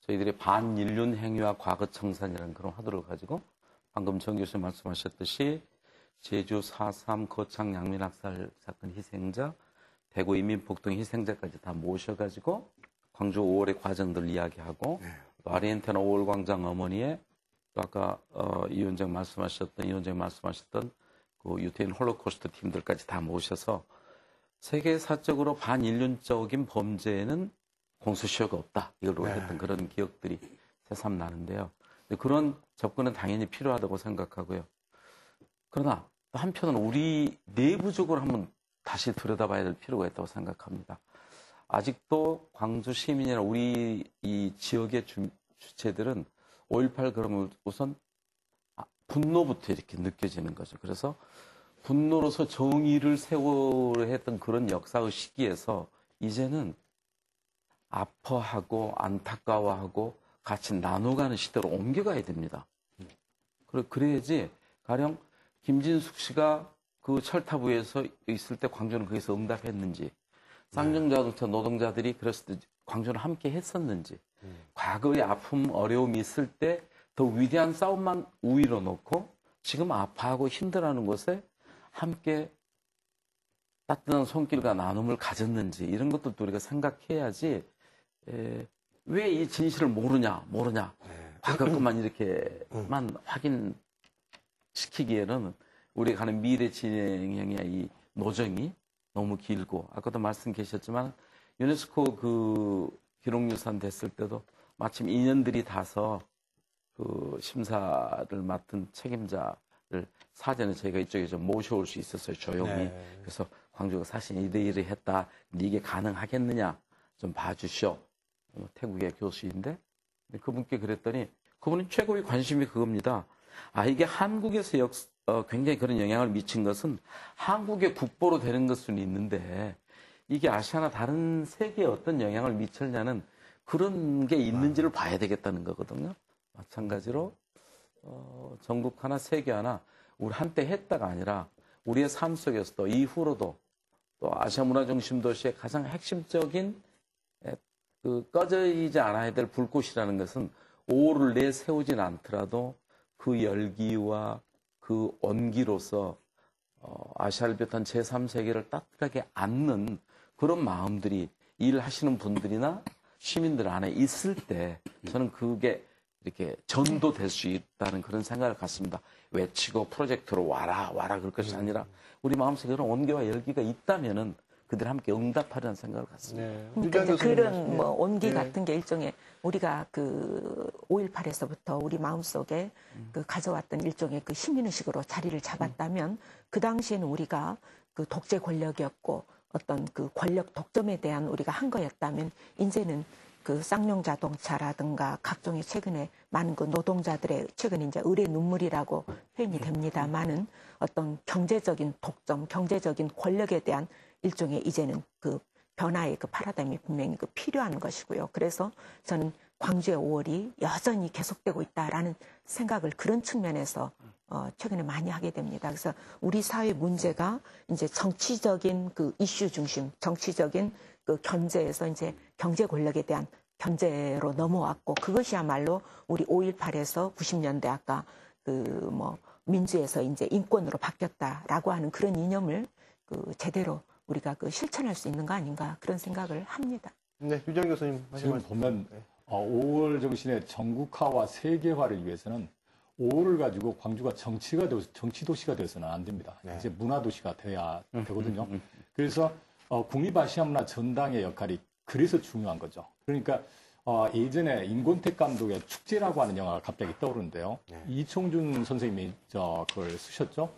[SPEAKER 4] 저희들이 반인륜 행위와 과거 청산이라는 그런 화두를 가지고 방금 정 교수님 말씀하셨듯이 제주 4.3 거창 양민학살 사건 희생자, 대구 인민폭동 희생자까지 다 모셔가지고 광주 5월의 과정들 이야기하고 또 아리엔테나 5월 광장 어머니의 또 아까 이 위원장 말씀하셨던 그 유태인 홀로코스트 팀들까지 다 모셔서 세계사적으로 반인륜적인 범죄에는 공소시효가 없다. 이걸로 했던 그런 기억들이 새삼 나는데요. 그런 접근은 당연히 필요하다고 생각하고요. 그러나 또 한편으로는 우리 내부적으로 한번 다시 들여다봐야 될 필요가 있다고 생각합니다. 아직도 광주 시민이나 우리 이 지역의 주체들은 5.18 그러면 우선 분노부터 이렇게 느껴지는 거죠. 그래서 분노로서 정의를 세우려 했던 그런 역사의 시기에서 이제는 아파하고 안타까워하고 같이 나눠가는 시대로 옮겨가야 됩니다. 그래야지 가령 김진숙 씨가 그 철탑위에서 있을 때 광주는 거기서 응답했는지 쌍용자동차 노동자들이 그랬을 때 광주는 함께 했었는지 과거의 아픔, 어려움이 있을 때 더 위대한 싸움만 우위로 놓고 지금 아파하고 힘들어하는 곳에 함께 따뜻한 손길과 나눔을 가졌는지 이런 것들도 우리가 생각해야지 왜 이 진실을 모르냐 과거 것만 이렇게만 확인시키기에는 우리가 가는 미래 진행의 이 노정이 너무 길고 아까도 말씀 계셨지만 유네스코 그 기록유산 됐을 때도 마침 인연들이 닿아서 그 심사를 맡은 책임자를 사전에 저희가 이쪽에 좀 모셔올 수 있었어요, 조용히. 그래서 광주가 사실 이래 했다. 이게 가능하겠느냐 좀 봐주시오. 태국의 교수인데 그분께 그랬더니 그분은 최고의 관심이 그겁니다. 이게 한국에서 굉장히 그런 영향을 미친 것은 한국의 국보로 되는 것은 있는데 이게 아시아나 다른 세계에 어떤 영향을 미쳤냐는 그런 게 있는지를 봐야 되겠다는 거거든요. 마찬가지로 전국화나 세계화나 우리 한때 했다가 아니라 우리의 삶 속에서도 이후로도 또 아시아 문화중심 도시의 가장 핵심적인 그 꺼지지 않아야 될 불꽃이라는 것은 5호를 내세우진 않더라도 그 열기와 그 온기로서 아시아를 비롯한 제3세계를 따뜻하게 안는 그런 마음들이 일하시는 분들이나 시민들 안에 있을 때 저는 그게 이렇게 전도될 수 있다는 그런 생각을 갖습니다. 외치고 프로젝트로 와라 그럴 것이 아니라 우리 마음속에 그런 온기와 열기가 있다면은 그들 함께 응답하려는 생각을 갖습니다.
[SPEAKER 1] 네.
[SPEAKER 2] 그러니까 이제
[SPEAKER 1] 교수님
[SPEAKER 2] 그런
[SPEAKER 1] 말씀.
[SPEAKER 2] 뭐 온기
[SPEAKER 1] 네.
[SPEAKER 2] 같은 게 일종의 우리가 그 5.18에서부터 우리 마음속에 그 가져왔던 일종의 그 시민의식으로 자리를 잡았다면 그 당시에는 우리가 그 독재 권력이었고 어떤 그 권력 독점에 대한 우리가 한 거였다면 이제는 그 쌍용 자동차라든가 각종의 최근에 많은 그 노동자들의 최근 이제 을의 눈물이라고 표현이 됩니다만은 어떤 경제적인 독점, 경제적인 권력에 대한 일종의 이제는 그 변화의 그 파라다임이 분명히 그 필요한 것이고요. 그래서 저는 광주의 5월이 여전히 계속되고 있다라는 생각을 그런 측면에서 최근에 많이 하게 됩니다. 그래서 우리 사회 문제가 이제 정치적인 그 이슈 중심, 정치적인 그 견제에서 이제 경제 권력에 대한 견제로 넘어왔고 그것이야말로 우리 5.18에서 90년대 아까 그 뭐 민주에서 이제 인권으로 바뀌었다라고 하는 그런 이념을 그 제대로 우리가 그 실천할 수 있는 거 아닌가 그런 생각을 합니다.
[SPEAKER 1] 네, 유정 교수님.
[SPEAKER 7] 지금
[SPEAKER 1] 말씀.
[SPEAKER 7] 보면 5월 정신의 전국화와 세계화를 위해서는 5월을 가지고 광주가 정치 도시가 되어서는 안 됩니다.
[SPEAKER 1] 네.
[SPEAKER 7] 이제 문화 도시가 돼야 되거든요. 그래서 국립아시아문화 전당의 역할이 그래서 중요한 거죠. 그러니까 예전에 임권택 감독의 축제라고 하는 영화가 갑자기 떠오르는데요.
[SPEAKER 1] 네.
[SPEAKER 7] 이총준 선생님이 그걸 쓰셨죠.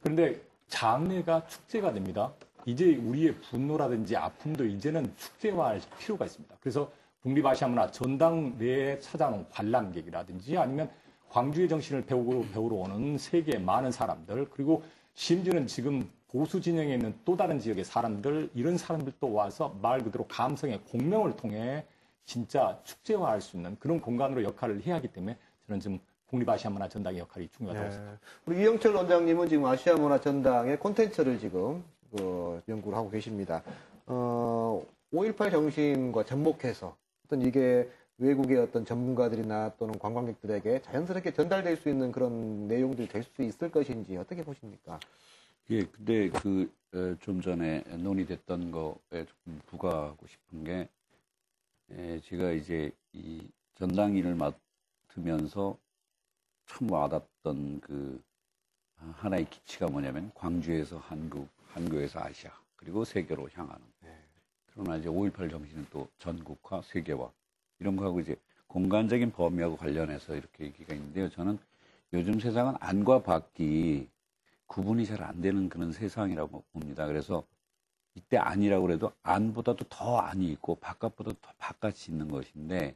[SPEAKER 7] 그런데 장래가 축제가 됩니다. 이제 우리의 분노라든지 아픔도 이제는 축제화할 필요가 있습니다. 그래서 국립아시아문화 전당 내에 찾아오는 관람객이라든지 아니면 광주의 정신을 배우러 오는 세계의 많은 사람들 그리고 심지어는 지금 보수 진영에 있는 또 다른 지역의 사람들 이런 사람들도 와서 말 그대로 감성의 공명을 통해 진짜 축제화할 수 있는 그런 공간으로 역할을 해야 하기 때문에 저는 지금 국립아시아문화 전당의 역할이 중요하다고 생각합니다.
[SPEAKER 1] 우리 이영철 원장님은 지금 아시아문화 전당의 콘텐츠를 지금 연구를 하고 계십니다. 5.18 정신과 접목해서 어떤 이게 외국의 어떤 전문가들이나 또는 관광객들에게 자연스럽게 전달될 수 있는 그런 내용들이 될 수 있을 것인지 어떻게 보십니까?
[SPEAKER 6] 예, 근데 좀 전에 논의됐던 거에 조금 부과하고 싶은 게, 제가 이제 이 전당 일을 맡으면서 처음 와닿던 그 하나의 기치가 뭐냐면 광주에서 한국, 한국에서 아시아, 그리고 세계로 향하는. 그러나 이제 5.18 정신은 또 전국화, 세계화, 이런 거하고 이제 공간적인 범위하고 관련해서 이렇게 얘기가 있는데요. 저는 요즘 세상은 안과 밖이 구분이 잘 안 되는 그런 세상이라고 봅니다. 그래서 이때 안이라고 그래도 안보다도 더 안이 있고 바깥보다 더 바깥이 있는 것인데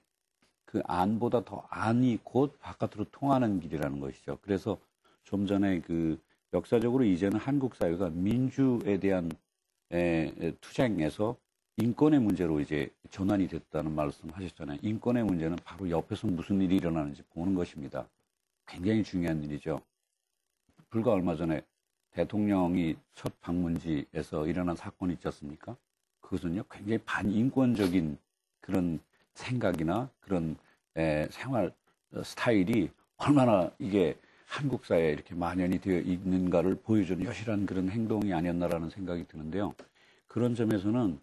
[SPEAKER 6] 그 안보다 더 안이 곧 바깥으로 통하는 길이라는 것이죠. 그래서 좀 전에 그 역사적으로 이제는 한국 사회가 민주에 대한 투쟁에서 인권의 문제로 이제 전환이 됐다는 말씀 하셨잖아요. 인권의 문제는 바로 옆에서 무슨 일이 일어나는지 보는 것입니다. 굉장히 중요한 일이죠. 불과 얼마 전에 대통령이 첫 방문지에서 일어난 사건이 있지 않습니까? 그것은요, 굉장히 반인권적인 그런 생각이나 그런 생활 스타일이 얼마나 이게 한국 사회에 이렇게 만연이 되어 있는가를 보여주는 여실한 그런 행동이 아니었나라는 생각이 드는데요. 그런 점에서는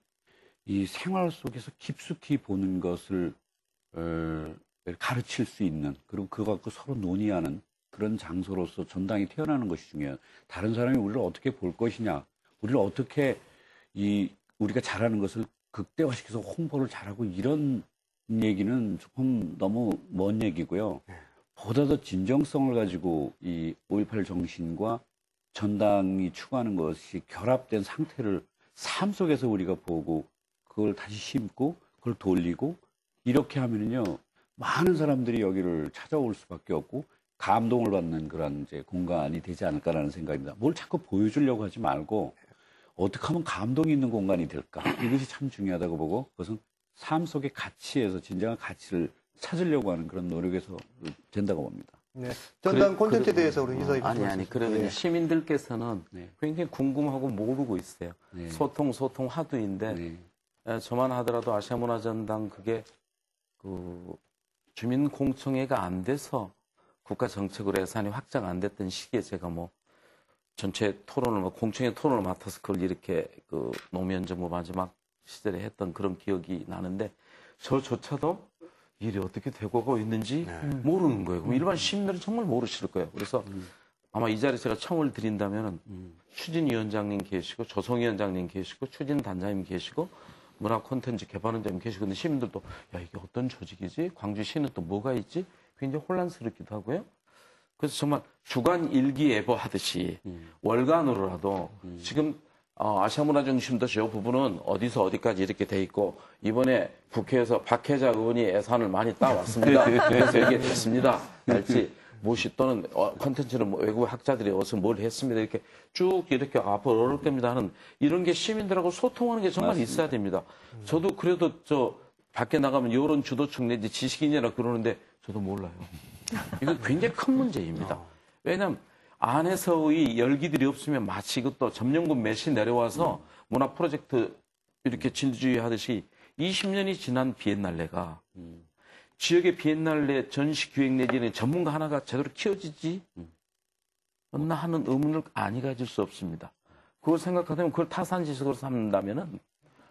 [SPEAKER 6] 이 생활 속에서 깊숙이 보는 것을 가르칠 수 있는, 그리고 그거 갖고 서로 논의하는 그런 장소로서 전당이 태어나는 것이 중요해요. 다른 사람이 우리를 어떻게 볼 것이냐, 우리를 어떻게 우리가 잘하는 것을 극대화시켜서 홍보를 잘하고 이런 얘기는 조금 너무 먼 얘기고요. 보다 더 진정성을 가지고 이 5.18 정신과 전당이 추구하는 것이 결합된 상태를 삶 속에서 우리가 보고 그걸 다시 심고 그걸 돌리고 이렇게 하면은요, 많은 사람들이 여기를 찾아올 수밖에 없고 감동을 받는 그런 이제 공간이 되지 않을까라는 생각입니다. 뭘 자꾸 보여주려고 하지 말고 어떻게 하면 감동이 있는 공간이 될까? 이것이 참 중요하다고 보고 그것은 삶 속의 가치에서 진정한 가치를 찾으려고 하는 그런 노력에서 된다고 봅니다.
[SPEAKER 1] 네. 전당 콘텐츠에 대해서 우리 이사님.
[SPEAKER 4] 아니, 그러면
[SPEAKER 1] 네.
[SPEAKER 4] 시민들께서는 굉장히 궁금하고 모르고 있어요.
[SPEAKER 6] 네.
[SPEAKER 4] 소통 하도인데,
[SPEAKER 6] 네.
[SPEAKER 4] 저만 하더라도 아시아문화전당 그게 그 주민 공청회가 안 돼서 국가 정책으로 예산이 확장 안 됐던 시기에 제가 뭐 전체 토론을, 공청회 토론을 맡아서 그걸 이렇게 그 노무현 정부 마지막 시절에 했던 그런 기억이 나는데 저조차도 일이 어떻게 되고 있는지 모르는 거예요. 그럼 일반 시민들은 정말 모르실 거예요. 그래서 아마 이 자리에 제가 청을 드린다면 추진위원장님 계시고 조성위원장님 계시고 추진단장님 계시고 문화 콘텐츠 개발원장님 계시고 근데 시민들도 야 이게 어떤 조직이지? 광주시는 또 뭐가 있지? 굉장히 혼란스럽기도 하고요. 그래서 정말 주간 일기예보 하듯이 월간으로라도 지금 아시아문화중심도 저 부분은 어디서 어디까지 이렇게 돼 있고 이번에 국회에서 박혜자 의원이 예산을 많이 따왔습니다. 그래서 이게 됐습니다. 할지 무엇이 또는 콘텐츠는 외국 학자들이 어디서 뭘 했습니다. 이렇게 쭉 이렇게 앞으로 어려울 겁니다 하는 이런 게 시민들하고 소통하는 게 정말
[SPEAKER 6] 맞습니다.
[SPEAKER 4] 있어야 됩니다. 저도 그래도 저 밖에 나가면 여론 주도층 내지 지식인이라 그러는데 저도 몰라요. 이건 굉장히 큰 문제입니다. 왜냐하면 안에서의 열기들이 없으면 마치 이것도 점령군 메시 내려와서 문화 프로젝트 이렇게 진주주의 하듯이 20년이 지난 비엔날레가 지역의 비엔날레 전시 기획 내지는 전문가 하나가 제대로 키워지지 않나 하는 의문을 아니 가질 수 없습니다. 그걸 생각하면 그걸 타산지식으로 삼는다면은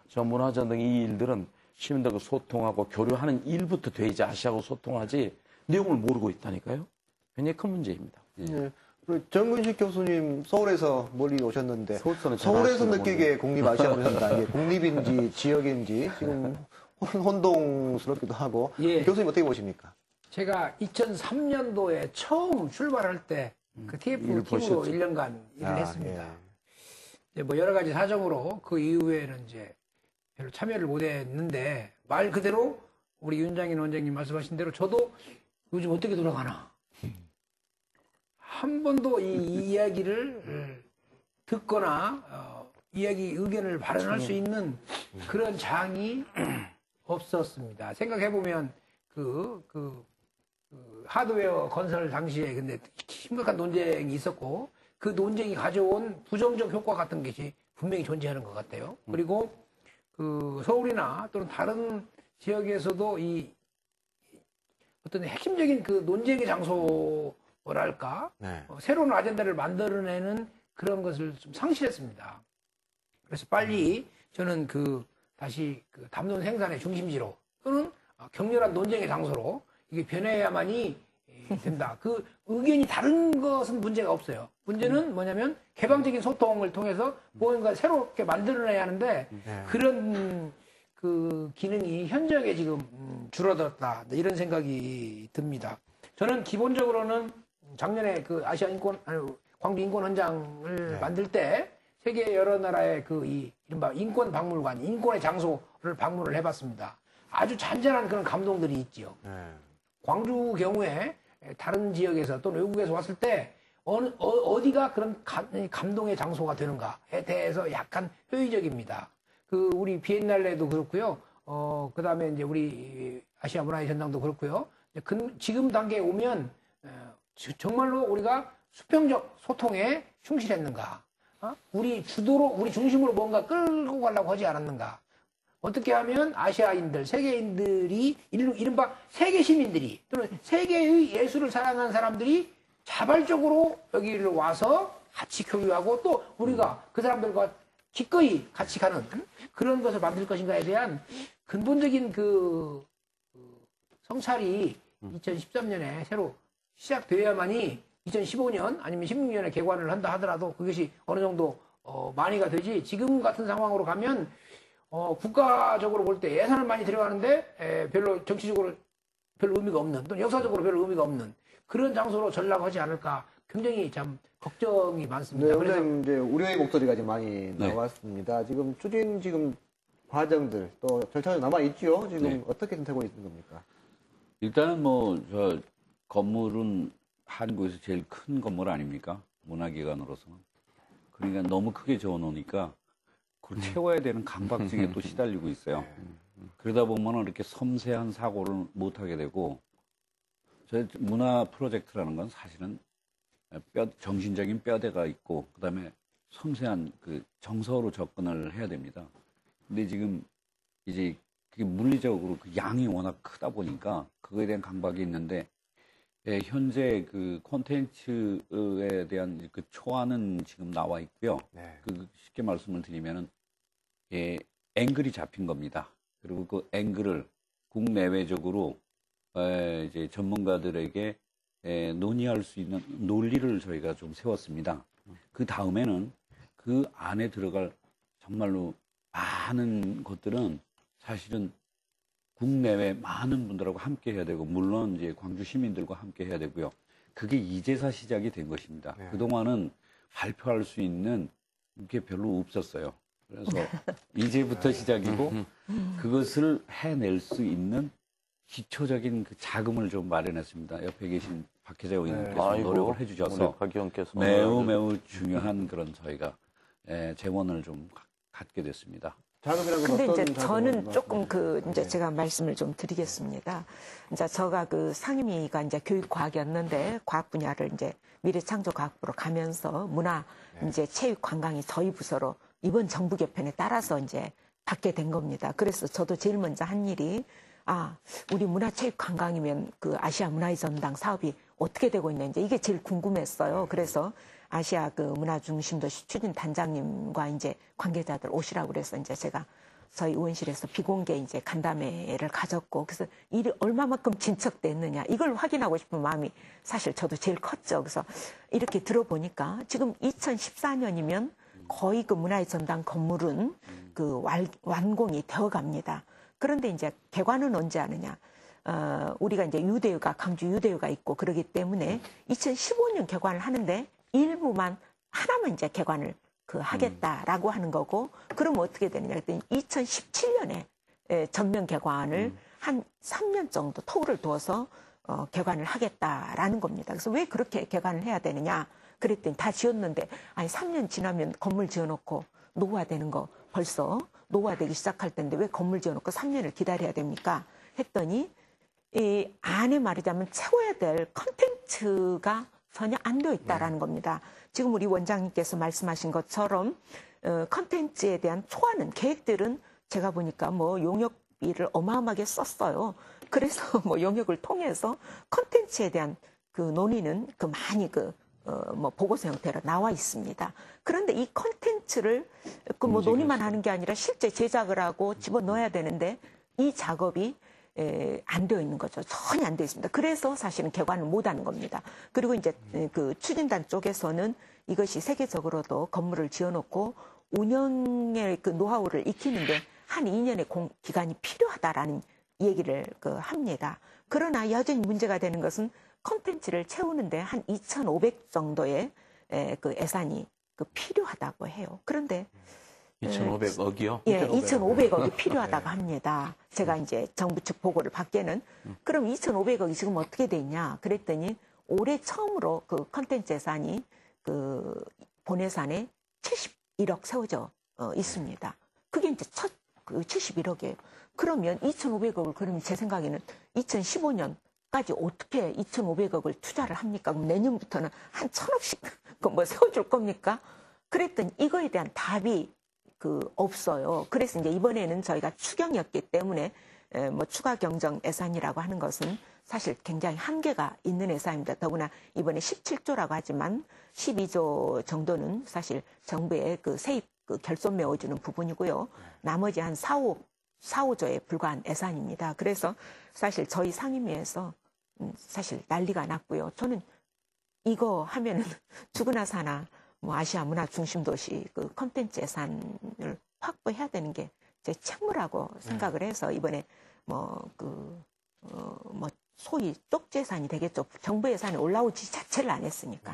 [SPEAKER 4] 저 문화전 등 이 일들은 시민들과 소통하고 교류하는 일부터 돼야지 아시아하고 소통하지 내용을 모르고 있다니까요. 굉장히 큰 문제입니다.
[SPEAKER 1] 네. 그리고 정근식 교수님 서울에서 멀리 오셨는데
[SPEAKER 4] 서울서는
[SPEAKER 1] 서울에서 느끼게 국립 아시아 문화전당 이게 국립인지 지역인지 지금 혼동스럽기도 하고
[SPEAKER 3] 예.
[SPEAKER 1] 교수님 어떻게 보십니까?
[SPEAKER 3] 제가 2003년도에 처음 출발할 때 그 TF
[SPEAKER 4] 일을
[SPEAKER 3] 팀으로
[SPEAKER 4] 보셨죠?
[SPEAKER 3] 1년간 일을
[SPEAKER 1] 아,
[SPEAKER 3] 했습니다.
[SPEAKER 1] 예.
[SPEAKER 3] 이제 뭐 여러 가지 사정으로 그 이후에는 이제 별로 참여를 못 했는데 말 그대로 우리 윤장인 원장님 말씀하신 대로 저도 요즘 어떻게 돌아가나 한 번도 이 이야기를 듣거나 이야기 의견을 발언할 수 있는 그런 장이 없었습니다. 생각해보면 그 하드웨어 건설 당시에 근데 심각한 논쟁이 있었고 그 논쟁이 가져온 부정적 효과 같은 것이 분명히 존재하는 것 같아요. 그리고 그 서울이나 또는 다른 지역에서도 이 어떤 핵심적인 그 논쟁의 장소랄까
[SPEAKER 1] 네.
[SPEAKER 3] 새로운 아젠다를 만들어내는 그런 것을 좀 상실했습니다. 그래서 빨리 저는 다시 그 담론 생산의 중심지로 또는 격렬한 논쟁의 장소로 이게 변해야만이 된다. 그 의견이 다른 것은 문제가 없어요. 문제는 뭐냐면 개방적인 소통을 통해서 뭔가 새롭게 만들어내야 하는데 그런 그 기능이 현저하게 지금 줄어들었다. 이런 생각이 듭니다. 저는 기본적으로는 작년에 그 아시아 광주 인권 헌장을 만들 때 세계 여러 나라의 이른바 인권 박물관, 인권의 장소를 방문을 해봤습니다. 아주 잔잔한 그런 감동들이 있지요. 광주 경우에 다른 지역에서 또는 외국에서 왔을 때 어디가 그런 감동의 장소가 되는가에 대해서 약간 회의적입니다. 우리 비엔날레도 그렇고요. 그 다음에 이제 우리 아시아 문화의 전당도 그렇고요. 지금 단계에 오면 정말로 우리가 수평적 소통에 충실했는가? 우리 중심으로 뭔가 끌고 가려고 하지 않았는가? 어떻게 하면 아시아인들, 세계인들이 이른바 세계 시민들이 또는 세계의 예술을 사랑하는 사람들이 자발적으로 여기를 와서 같이 교류하고 또 우리가 그 사람들과 기꺼이 같이 가는 그런 것을 만들 것인가에 대한 근본적인 성찰이 2013년에 새로 시작되어야만이 2015년 아니면 16년에 개관을 한다 하더라도 그것이 어느 정도 많이가 되지 지금 같은 상황으로 가면 국가적으로 볼 때 예산을 많이 들어가는데 별로 정치적으로 별 의미가 없는 또는 역사적으로 별 의미가 없는 그런 장소로 전락하지 않을까 굉장히 참 걱정이 많습니다.
[SPEAKER 1] 네,
[SPEAKER 3] 그래서
[SPEAKER 1] 원장님 이제 우려의 목소리가 지금 많이 나왔습니다. 지금 추진 과정들 또 절차가 남아 있죠. 지금 어떻게 되고 있는 겁니까?
[SPEAKER 6] 일단은 저 건물은 한국에서 제일 큰 건물 아닙니까? 문화기관으로서는. 그러니까 너무 크게 지어놓으니까 그걸 채워야 되는 강박증에 또 시달리고 있어요. 그러다 보면 이렇게 섬세한 사고를 못하게 되고, 저희 문화 프로젝트라는 건 사실은 정신적인 뼈대가 있고, 그 다음에 섬세한 정서로 접근을 해야 됩니다. 근데 지금 이제 그게 물리적으로 양이 워낙 크다 보니까 그거에 대한 강박이 있는데, 현재 콘텐츠에 대한 초안은 지금 나와 있고요. 쉽게 말씀을 드리면은, 앵글이 잡힌 겁니다. 그리고 그 앵글을 국내외적으로 이제 전문가들에게 논의할 수 있는 논리를 저희가 좀 세웠습니다. 그 다음에는 그 안에 들어갈 정말로 많은 것들은 사실은 국내외 많은 분들하고 함께 해야 되고, 물론 이제 광주 시민들과 함께 해야 되고요. 그게 이제서 시작이 된 것입니다.
[SPEAKER 1] 네.
[SPEAKER 6] 그동안은 발표할 수 있는 게 별로 없었어요. 그래서 이제부터 시작이고, 그것을 해낼 수 있는 기초적인 그 자금을 좀 마련했습니다. 옆에 계신 박혜자 의원님께서 노력을 해주셔서
[SPEAKER 4] 박 의원께서
[SPEAKER 6] 매우 중요한 그런 저희가 재원을 좀 갖게 됐습니다.
[SPEAKER 1] 자금이라는 건
[SPEAKER 2] 근데
[SPEAKER 1] 어떤
[SPEAKER 2] 이제
[SPEAKER 1] 자금을
[SPEAKER 2] 저는 조금 이제
[SPEAKER 1] 네.
[SPEAKER 2] 제가 말씀을 좀 드리겠습니다. 이제 제가 그 상임위가 이제 교육과학이었는데 과학 분야를 이제 미래창조과학부로 가면서 문화, 이제 체육 관광이 저희 부서로 이번 정부 개편에 따라서 이제 받게 된 겁니다. 그래서 저도 제일 먼저 한 일이 우리 문화체육관광이면 그 아시아 문화의 전당 사업이 어떻게 되고 있는지 이게 제일 궁금했어요. 그래서 아시아 그 문화중심도시 추진 단장님과 이제 관계자들 오시라고 그래서 이제 제가 저희 의원실에서 비공개 이제 간담회를 가졌고, 그래서 일이 얼마만큼 진척됐느냐 이걸 확인하고 싶은 마음이 사실 저도 제일 컸죠. 그래서 이렇게 들어보니까 지금 2014년이면 거의 그 문화의 전당 건물은 그 완공이 되어 갑니다. 그런데 이제 개관은 언제 하느냐? 우리가 이제 유대유가, 강주 유대유가 있고 그러기 때문에 2015년 개관을 하는데 일부만 하나만 이제 개관을 하겠다라고 하는 거고, 그러면 어떻게 되느냐 했더니 2017년에 전면 개관을 한 3년 정도 토를 둬서 개관을 하겠다라는 겁니다. 그래서 왜 그렇게 개관을 해야 되느냐? 그랬더니 다 지었는데, 아니 3년 지나면 건물 지어놓고 노후화되는 거 벌써 노후화되기 시작할 텐데 왜 건물 지어놓고 3년을 기다려야 됩니까? 했더니 이 안에 말하자면 채워야 될 컨텐츠가 전혀 안 되어 있다라는 겁니다. 지금 우리 원장님께서 말씀하신 것처럼 컨텐츠에 대한 초안은 계획들은 제가 보니까 뭐 용역비를 어마어마하게 썼어요. 그래서 뭐 용역을 통해서 컨텐츠에 대한 그 논의는 많이 뭐 보고서 형태로 나와 있습니다. 그런데 이 컨텐츠를 뭐 논의만 하는 게 아니라 실제 제작을 하고 집어넣어야 되는데 이 작업이 안 되어 있는 거죠. 전혀 안 되어 있습니다. 그래서 사실은 개관을 못 하는 겁니다. 그리고 이제 그 추진단 쪽에서는 이것이 세계적으로도 건물을 지어놓고 운영의 그 노하우를 익히는데 한 2년의 기간이 필요하다라는 얘기를 합니다. 그러나 여전히 문제가 되는 것은 콘텐츠를 채우는데 한 2,500 정도의 그 예산이 필요하다고 해요. 그런데
[SPEAKER 4] 2,500억이요?
[SPEAKER 2] 예, 2,500억이 필요하다고 합니다. 제가 이제 정부 측 보고를 받기에는. 그럼 2,500억이 지금 어떻게 돼 있냐? 그랬더니 올해 처음으로 그 콘텐츠 예산이 본 예산에 71억 세워져 있습니다. 그게 이제 첫 71억이에요. 그러면 2,500억을 그러면 제 생각에는 2015년까지 어떻게 2,500억을 투자를 합니까? 그럼 내년부터는 한 1,000억씩 뭐 세워줄 겁니까? 그랬더니 이거에 대한 답이 없어요. 그래서 이제 이번에는 저희가 추경이었기 때문에 뭐 추가 경정 예산이라고 하는 것은 사실 굉장히 한계가 있는 예산입니다. 더구나 이번에 17조라고 하지만 12조 정도는 사실 정부의 세입 결손 메워주는 부분이고요. 나머지 한 4~5조에 불과한 예산입니다. 그래서 사실 저희 상임위에서 사실 난리가 났고요. 저는 이거 하면은 죽으나 사나 뭐 아시아 문화 중심 도시 콘텐츠 예산을 확보해야 되는 게 제 책무라고 생각을 해서 이번에 소위 쪽지 예산이 되겠죠. 정부 예산이 올라오지 자체를 안 했으니까.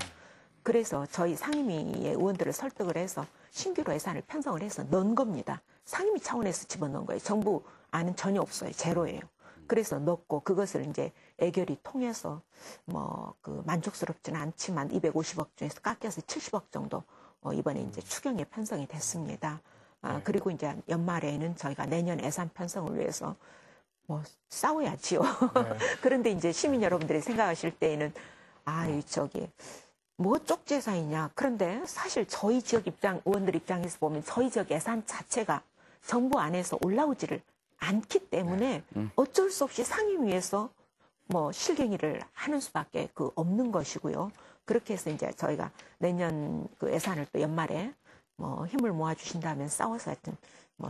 [SPEAKER 2] 그래서 저희 상임위의 의원들을 설득을 해서 신규로 예산을 편성을 해서 넣은 겁니다. 상임위 차원에서 집어넣은 거예요. 정부 안은 전혀 없어요. 제로예요. 그래서 넣고 그것을 이제 애결이 통해서 만족스럽지는 않지만 250억 중에서 깎여서 70억 정도 이번에 이제 추경에 편성이 됐습니다. 그리고 이제 연말에는 저희가 내년 예산 편성을 위해서 싸워야지요. 네. 그런데 이제 시민 여러분들이 생각하실 때에는 뭐 쪽지 예산이냐. 그런데 사실 저희 지역 의원들 입장에서 보면 저희 지역 예산 자체가 정부 안에서 올라오지를 않기 때문에 어쩔 수 없이 상임위에서 실갱이를 하는 수밖에 없는 것이고요. 그렇게 해서 이제 저희가 내년 예산을 또 연말에 힘을 모아주신다면 싸워서 하여튼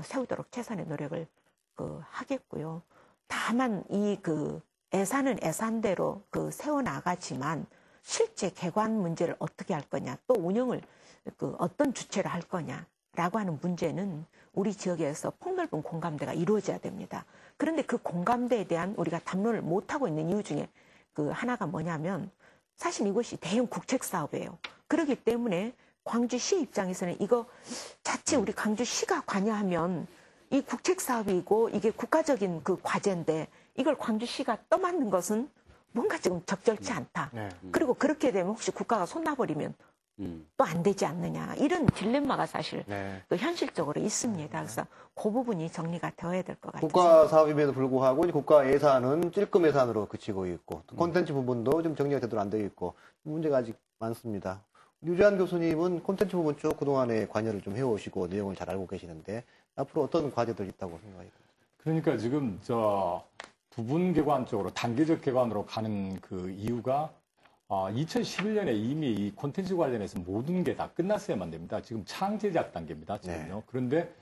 [SPEAKER 2] 세우도록 최선의 노력을 하겠고요. 다만 이 그 예산은 예산대로 그 세워나가지만 실제 개관 문제를 어떻게 할 거냐, 또 운영을 그 어떤 주체로 할 거냐라고 하는 문제는 우리 지역에서 폭넓은 공감대가 이루어져야 됩니다. 그런데 그 공감대에 대한 우리가 담론을 못하고 있는 이유 중에 그 하나가 뭐냐면 사실 이것이 대형 국책 사업이에요. 그렇기 때문에 광주시 입장에서는 이거 자체 우리 광주시가 관여하면 이 국책 사업이고 이게 국가적인 그 과제인데 이걸 광주시가 떠맡는 것은 뭔가 지금 적절치 않다.
[SPEAKER 1] 네.
[SPEAKER 2] 그리고 그렇게 되면 혹시 국가가 손 놔버리면 또 안 되지 않느냐. 이런 딜레마가 사실
[SPEAKER 1] 네.
[SPEAKER 2] 또 현실적으로 있습니다. 그래서 그 부분이 정리가 되어야 될 것 같아요.
[SPEAKER 1] 국가 사업임에도 불구하고 이제 국가 예산은 찔끔 예산으로 그치고 있고 또 콘텐츠 부분도 좀 정리가 제대로 안 되어 있고 문제가 아직 많습니다. 유재한 교수님은 콘텐츠 부분 쪽 그동안에 관여를 좀 해오시고 내용을 잘 알고 계시는데 앞으로 어떤 과제들이 있다고 생각해요?
[SPEAKER 7] 그러니까 지금 부분 개관 쪽으로 단계적 개관으로 가는 그 이유가 2011년에 이미 이 콘텐츠 관련해서 모든 게 다 끝났어야만 됩니다. 지금 창제작 단계입니다. 지금요.
[SPEAKER 1] 네.
[SPEAKER 7] 그런데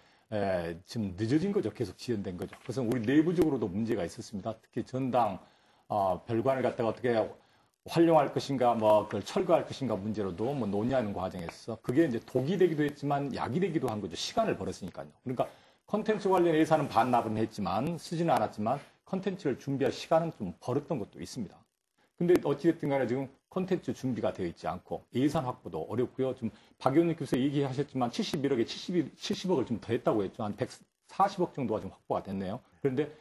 [SPEAKER 7] 지금 늦어진 거죠. 계속 지연된 거죠. 그래서 우리 내부적으로도 문제가 있었습니다. 특히 전당 별관을 갖다가 어떻게 활용할 것인가, 그걸 철거할 것인가 문제로도 논의하는 과정에서 그게 이제 독이 되기도 했지만 약이 되기도 한 거죠. 시간을 벌었으니까요. 그러니까 콘텐츠 관련 예산은 반납은 했지만 쓰지는 않았지만 콘텐츠를 준비할 시간은 좀 벌었던 것도 있습니다. 근데 어찌됐든 간에 지금 콘텐츠 준비가 되어 있지 않고 예산 확보도 어렵고요. 좀 박 의원님께서 얘기하셨지만 71억에 70억을 좀 더 했다고 했죠. 한 140억 정도가 좀 확보가 됐네요. 그런데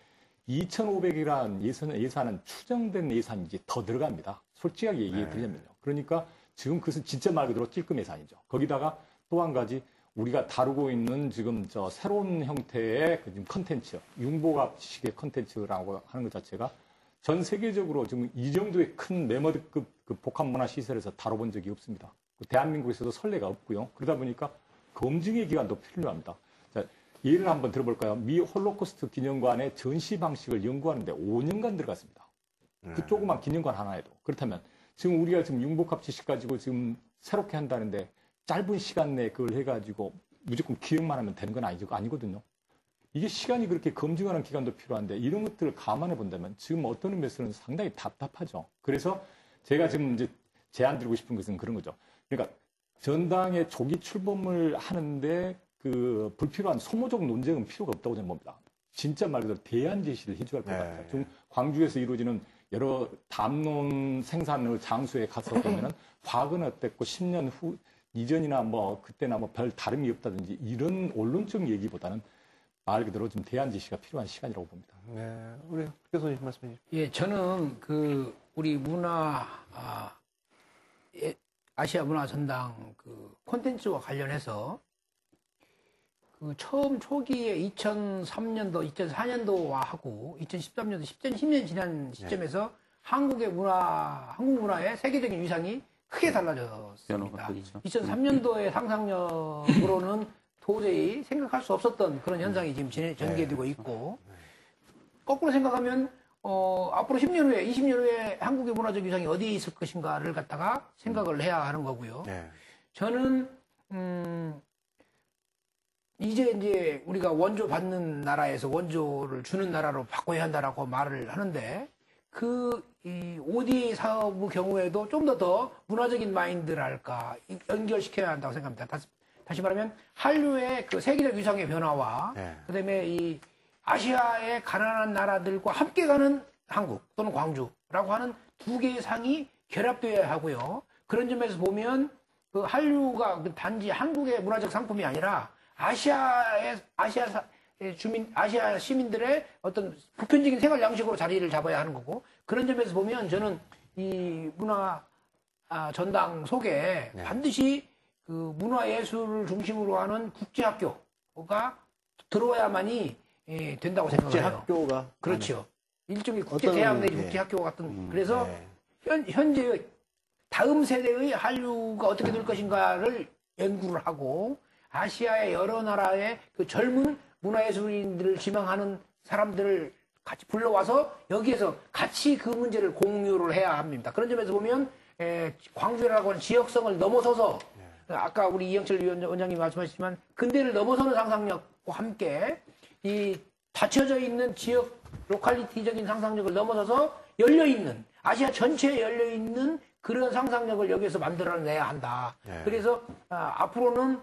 [SPEAKER 7] 2,500이라는 예산은 추정된 예산이 더 들어갑니다. 솔직하게 얘기해 드리면요. 그러니까 지금 그것은 진짜 말 그대로 찔끔 예산이죠. 거기다가 또 한 가지 우리가 다루고 있는 지금 새로운 형태의 지금 컨텐츠, 융복합식의 컨텐츠라고 하는 것 자체가 전 세계적으로 지금 이 정도의 큰 메머드급 그 복합문화시설에서 다뤄본 적이 없습니다. 대한민국에서도 선례가 없고요. 그러다 보니까 검증의 기간도 필요합니다. 자, 예를 한번 들어볼까요? 미 홀로코스트 기념관의 전시 방식을 연구하는데 5년간 들어갔습니다. 그 조그만 기념관 하나에도. 그렇다면 지금 우리가 지금 융복합 지식 가지고 지금 새롭게 한다는데 짧은 시간 내에 그걸 해가지고 무조건 기억만 하면 되는 건 아니거든요. 이게 시간이 그렇게 검증하는 기간도 필요한데 이런 것들을 감안해 본다면 지금 어떤 의미에서는 상당히 답답하죠. 그래서 제가 지금 이제 제안 드리고 싶은 것은 그런 거죠. 그러니까 전당의 조기 출범을 하는데 그 불필요한 소모적 논쟁은 필요가 없다고 저는 봅니다. 진짜 말 그대로 대안 제시를 해줘야 할 것 같아요. 지금 광주에서 이루어지는 여러 담론 생산을 장소에 가서 보면은 과거는 어땠고 10년 후 이전이나 그때나 별 다름이 없다든지 이런 언론적 얘기보다는 말 그대로 좀 대안 제시가 필요한 시간이라고 봅니다.
[SPEAKER 1] 네, 우리 교수님 말씀해 주십시오.
[SPEAKER 3] 예, 저는 우리 아시아 문화 전당 콘텐츠와 관련해서 처음 초기에 2003년도, 2004년도와 하고 2013년도, 2010년 지난 시점에서 한국 문화의 세계적인 위상이 크게 달라졌습니다. 2003년도의 상상력으로는 도저히 생각할 수 없었던 그런 현상이 지금 전개되고 있고, 거꾸로 생각하면 앞으로 10년 후에, 20년 후에 한국의 문화적 위상이 어디에 있을 것인가를 갖다가 생각을 해야 하는 거고요. 저는 이제 우리가 원조 받는 나라에서 원조를 주는 나라로 바꿔야 한다라고 말을 하는데 이 ODA 사업의 경우에도 좀 더 문화적인 마인드랄까 연결시켜야 한다고 생각합니다. 다시 말하면 한류의 그 세계적 위상의 변화와 그다음에 이 아시아의 가난한 나라들과 함께 가는 한국 또는 광주라고 하는 두 개의 상이 결합되어야 하고요. 그런 점에서 보면 그 한류가 단지 한국의 문화적 상품이 아니라 아시아 시민들의 어떤 보편적인 생활 양식으로 자리를 잡아야 하는 거고, 그런 점에서 보면 저는 이 문화 전당 속에 반드시 그 문화예술을 중심으로 하는 국제학교가 들어와야만이 된다고 생각을 해요.
[SPEAKER 1] 국제학교가
[SPEAKER 3] 그렇죠. 일종의 국제대학 내지 국제학교 같은. 그래서 현재 다음 세대의 한류가 어떻게 될 것인가를 연구를 하고 아시아의 여러 나라의 그 젊은 문화예술인들을 지망하는 사람들을 같이 불러와서 여기에서 같이 그 문제를 공유를 해야 합니다. 그런 점에서 보면 광주라고 하는 지역성을 넘어서서 아까 우리 이영철 원장님이 말씀하셨지만 근대를 넘어서는 상상력과 함께 이 닫혀져 있는 지역 로컬리티적인 상상력을 넘어서서 열려있는, 아시아 전체에 열려있는 그런 상상력을 여기서 만들어내야 한다. 그래서 앞으로는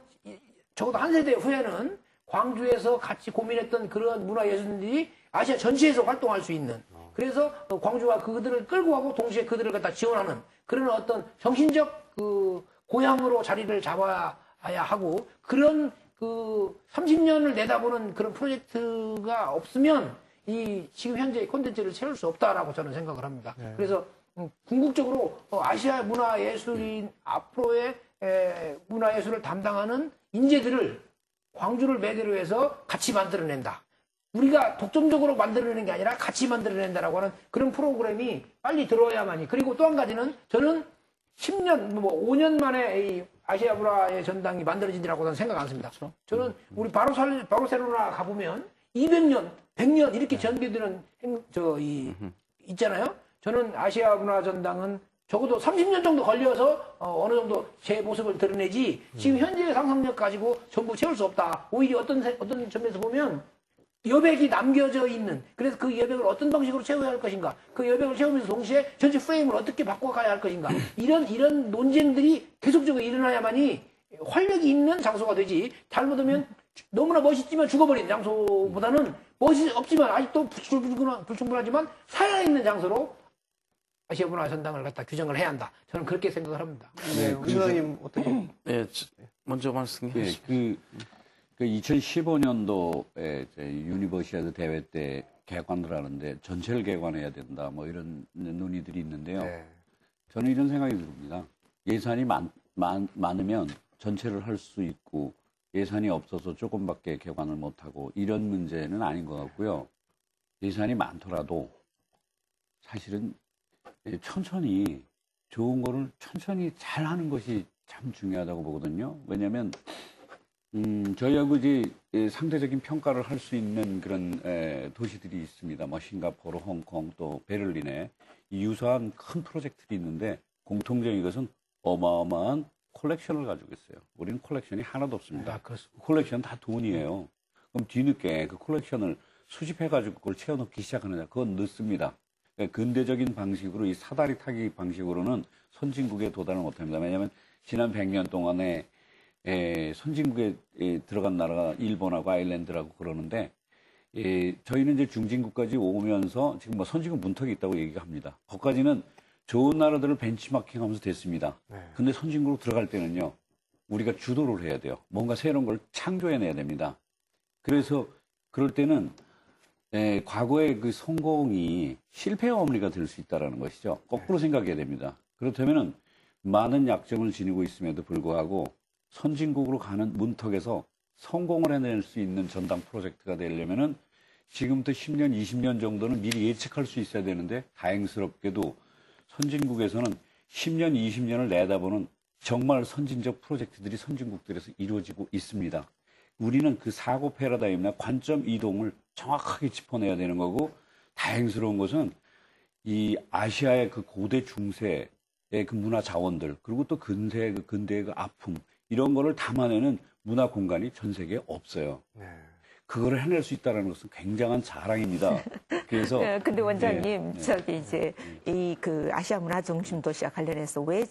[SPEAKER 3] 적어도 한 세대 후에는 광주에서 같이 고민했던 그런 문화예술인들이 아시아 전체에서 활동할 수 있는, 그래서 광주가 그들을 끌고 가고 동시에 그들을 갖다 지원하는 그런 어떤 정신적 그 고향으로 자리를 잡아야 하고, 그런 그 30년을 내다보는 그런 프로젝트가 없으면 이 지금 현재 콘텐츠를 채울 수 없다라고 저는 생각을 합니다. 그래서 궁극적으로 아시아 문화예술인 앞으로의 문화예술을 담당하는 인재들을 광주를 매개로 해서 같이 만들어낸다. 우리가 독점적으로 만들어내는 게 아니라 같이 만들어낸다라고 하는 그런 프로그램이 빨리 들어야만이. 그리고 또 한 가지는 저는 10년, 5년 만에 이 아시아 문화의 전당이 만들어진다고 저는 생각 안 합니다. 저는 우리 바르셀로나 가보면 200년, 100년 이렇게 전개되는 있잖아요. 저는 아시아 문화 전당은 적어도 30년 정도 걸려서 어느 정도 제 모습을 드러내지 지금 현재의 상상력 가지고 전부 채울 수 없다. 오히려 어떤 점에서 보면 여백이 남겨져 있는, 그래서 그 여백을 어떤 방식으로 채워야 할 것인가, 그 여백을 채우면서 동시에 전체 프레임을 어떻게 바꿔가야 할 것인가, 이런 논쟁들이 계속적으로 일어나야만이 활력이 있는 장소가 되지, 잘못하면 너무나 멋있지만 죽어버린 장소보다는 멋이 없지만 아직도 불충분하지만 살아있는 장소로 아시아 문화 전당을 갖다 규정을 해야 한다. 저는 그렇게 생각을 합니다.
[SPEAKER 1] 네, 위원장님 어떻게?
[SPEAKER 4] 예, 먼저 말씀해
[SPEAKER 6] 예,
[SPEAKER 4] 주시죠.
[SPEAKER 6] 그 2015년도에 유니버시아드 대회 때 개관을 하는데 전체를 개관해야 된다. 뭐 이런 논의들이 있는데요. 저는 이런 생각이 듭니다. 예산이 많으면 전체를 할 수 있고 예산이 없어서 조금밖에 개관을 못하고 이런 문제는 아닌 것 같고요. 예산이 많더라도 사실은 천천히 좋은 거를 천천히 잘 하는 것이 참 중요하다고 보거든요. 왜냐하면 저희하고 이제 상대적인 평가를 할 수 있는 그런 도시들이 있습니다. 뭐 싱가포르, 홍콩, 또 베를린에 유사한 큰 프로젝트들이 있는데 공통적인 것은 어마어마한 콜렉션을 가지고 있어요. 우리는 콜렉션이 하나도 없습니다. 콜렉션 다 돈이에요. 그럼 뒤늦게 그 콜렉션을 수집해가지고 그걸 채워넣기 시작하느냐, 그건 늦습니다. 그러니까 근대적인 방식으로 이 사다리 타기 방식으로는 선진국에 도달을 못합니다. 왜냐하면 지난 100년 동안에 선진국에 들어간 나라가 일본하고 아일랜드라고 그러는데 저희는 이제 중진국까지 오면서 지금 뭐 선진국 문턱이 있다고 얘기가 합니다. 거기까지는 좋은 나라들을 벤치마킹하면서 됐습니다. 근데 선진국으로 들어갈 때는요, 우리가 주도를 해야 돼요. 뭔가 새로운 걸 창조해내야 됩니다. 그래서 그럴 때는 과거의 그 성공이 실패의 어머니가 될 수 있다는 것이죠. 거꾸로 생각해야 됩니다. 그렇다면 많은 약점을 지니고 있음에도 불구하고 선진국으로 가는 문턱에서 성공을 해낼 수 있는 전당 프로젝트가 되려면은 지금부터 10년, 20년 정도는 미리 예측할 수 있어야 되는데 다행스럽게도 선진국에서는 10년, 20년을 내다보는 정말 선진적 프로젝트들이 선진국들에서 이루어지고 있습니다. 우리는 그 사고 패러다임이나 관점 이동을 정확하게 짚어내야 되는 거고, 다행스러운 것은 이 아시아의 그 고대 중세의 그 문화 자원들, 그리고 또 근대의 그 아픔, 이런 거를 담아내는 문화 공간이 전 세계에 없어요. 그거를 해낼 수 있다는 것은 굉장한 자랑입니다. 그래서.
[SPEAKER 2] 근데 원장님, 저기 이제 이 그 아시아 문화 중심 도시와 관련해서 왜